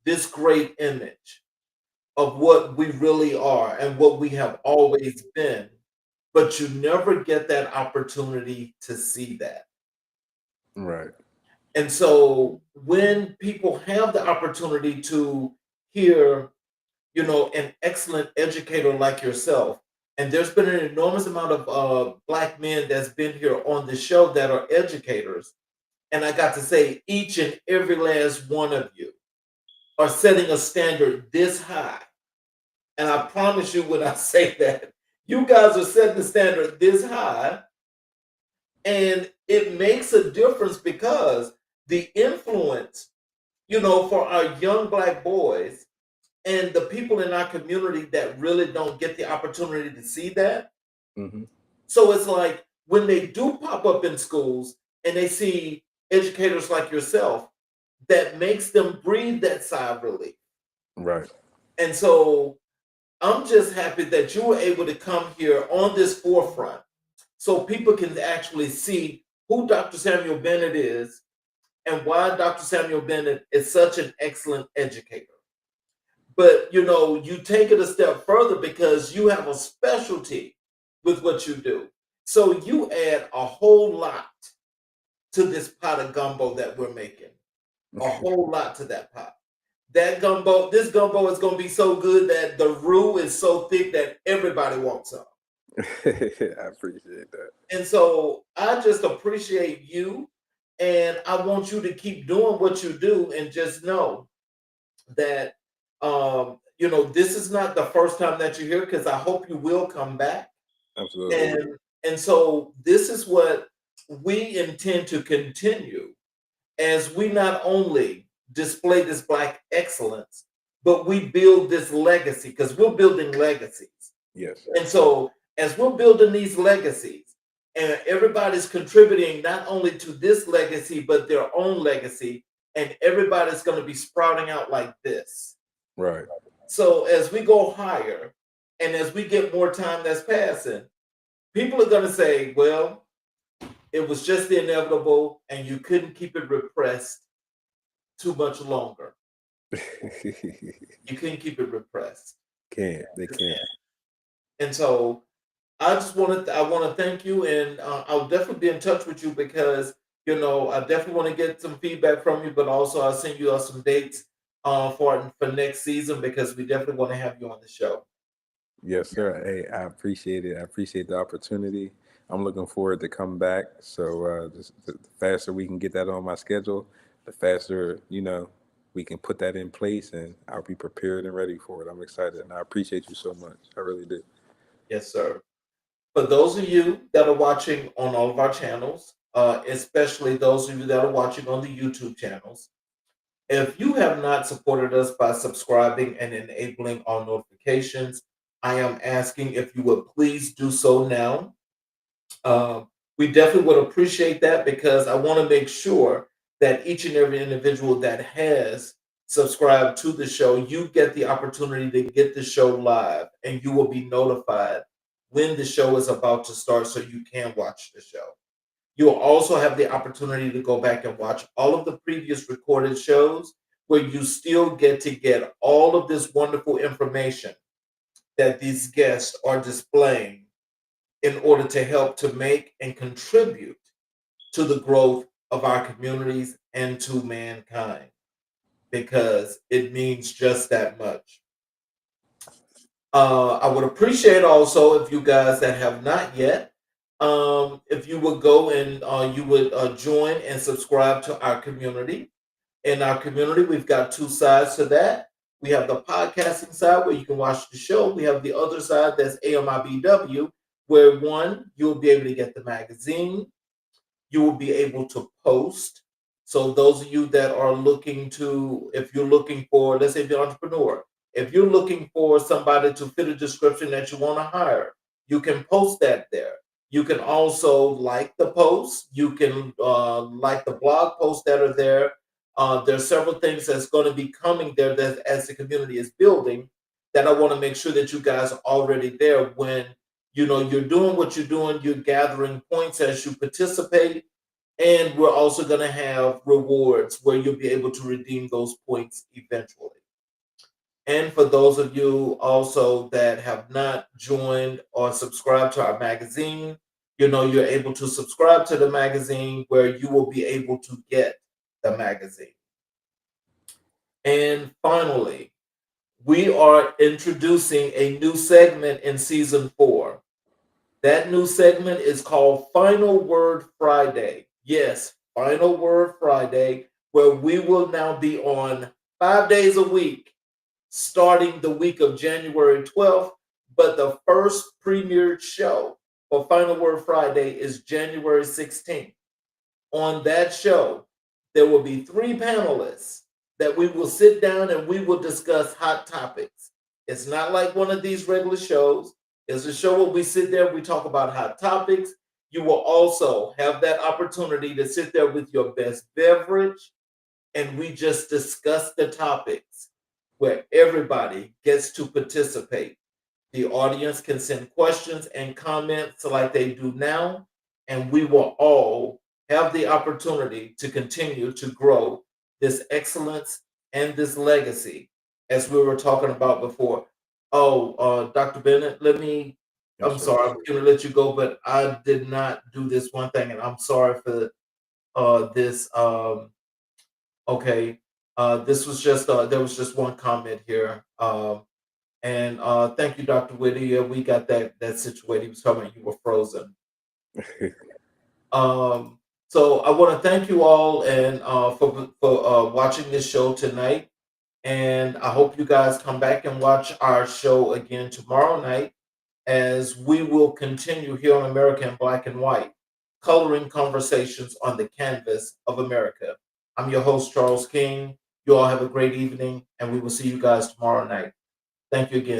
this great image of what we really are and what we have always been. But you never get that opportunity to see that. Right. And so when people have the opportunity to hear, an excellent educator like yourself, and there's been an enormous amount of Black men that's been here on the show that are educators, and I got to say, each and every last one of you are setting a standard this high. And I promise you, when I say that, you guys are setting the standard this high, and it makes a difference because the influence, for our young Black boys and the people in our community that really don't get the opportunity to see that. Hmm. So it's like when they do pop up in schools and they see educators like yourself, that makes them breathe that sigh of relief. Right. And so I'm just happy that you were able to come here on this forefront so people can actually see who Dr. Samuel Bennett is and why Dr. Samuel Bennett is such an excellent educator. But you take it a step further because you have a specialty with what you do. So you add a whole lot to this pot of gumbo that we're making. A whole lot to that pot. This gumbo is going to be so good that the roux is so thick that everybody wants some. I appreciate that. And so I just appreciate you, and I want you to keep doing what you do, and just know that this is not the first time that you're here, because I hope you will come back. Absolutely. And so this is what we intend to continue, as we not only display this Black excellence, but we build this legacy, because we're building legacies. Yes. And so as we're building these legacies, and everybody's contributing not only to this legacy, but their own legacy, and everybody's going to be sprouting out like this. Right. So as we go higher, and as we get more time that's passing, people are going to say, well, it was just the inevitable, and you couldn't keep it repressed too much longer. You couldn't keep it repressed. They can't. And so I want to thank you, and I'll definitely be in touch with you, because I definitely want to get some feedback from you, but also I'll send you some dates for next season, because we definitely want to have you on the show. Yes, sir. Hey, I appreciate it. I appreciate the opportunity. I'm looking forward to come back. So the faster we can get that on my schedule, the faster, we can put that in place, and I'll be prepared and ready for it. I'm excited, and I appreciate you so much. I really do. Yes, sir. For those of you that are watching on all of our channels, especially those of you that are watching on the YouTube channels, if you have not supported us by subscribing and enabling all notifications, I am asking if you would please do so now. We definitely would appreciate that because I want to make sure that each and every individual that has subscribed to the show, you get the opportunity to get the show live and you will be notified when the show is about to start so you can watch the show. You'll also have the opportunity to go back and watch all of the previous recorded shows where you still get to get all of this wonderful information that these guests are displaying in order to help to make and contribute to the growth of our communities and to mankind because it means just that much. I would appreciate also if you guys that have not yet, if you would go and you would join and subscribe to our community. In our community, we've got two sides to that. We have the podcasting side where you can watch the show. We have the other side that's AMIBW, where one, you'll be able to get the magazine. You will be able to post. So those of you that are looking to, if you're looking for, let's say if you're an entrepreneur, if you're looking for somebody to fit a description that you want to hire, you can post that there. You can also like the posts. You can like the blog posts that are there. There's several things that's going to be coming there that as the community is building that I want to make sure that you guys are already there when you're doing what you're doing, you're gathering points as you participate, and we're also going to have rewards where you'll be able to redeem those points eventually. And for those of you also that have not joined or subscribed to our magazine, you're able to subscribe to the magazine where you will be able to get the magazine. And finally, we are introducing a new segment in season 4. That new segment is called Final Word Friday. Yes, Final Word Friday, where we will now be on 5 days a week, starting the week of January 12th. But the first premiered show for Final Word Friday is January 16th. On that show, there will be 3 panelists that we will sit down and we will discuss hot topics. It's not like one of these regular shows. It's a show where we sit there, we talk about hot topics. You will also have that opportunity to sit there with your best beverage and we just discuss the topics where everybody gets to participate. The audience can send questions and comments like they do now, and we will all have the opportunity to continue to grow this excellence and this legacy as we were talking about before. Oh, Dr. Bennett, Yes, I'm sir. sorry, I'm going to let you go, but I did not do this one thing, and I'm sorry for this. Okay, this was just, there was just one comment here. And thank you, Dr. Whittier. We got that situated. He was talking about you were frozen. So I want to thank you all and for watching this show tonight. And I hope you guys come back and watch our show again tomorrow night as we will continue here on American Black and White, coloring conversations on the canvas of America. I'm your host, Charles King. You all have a great evening, and we will see you guys tomorrow night. Thank you again.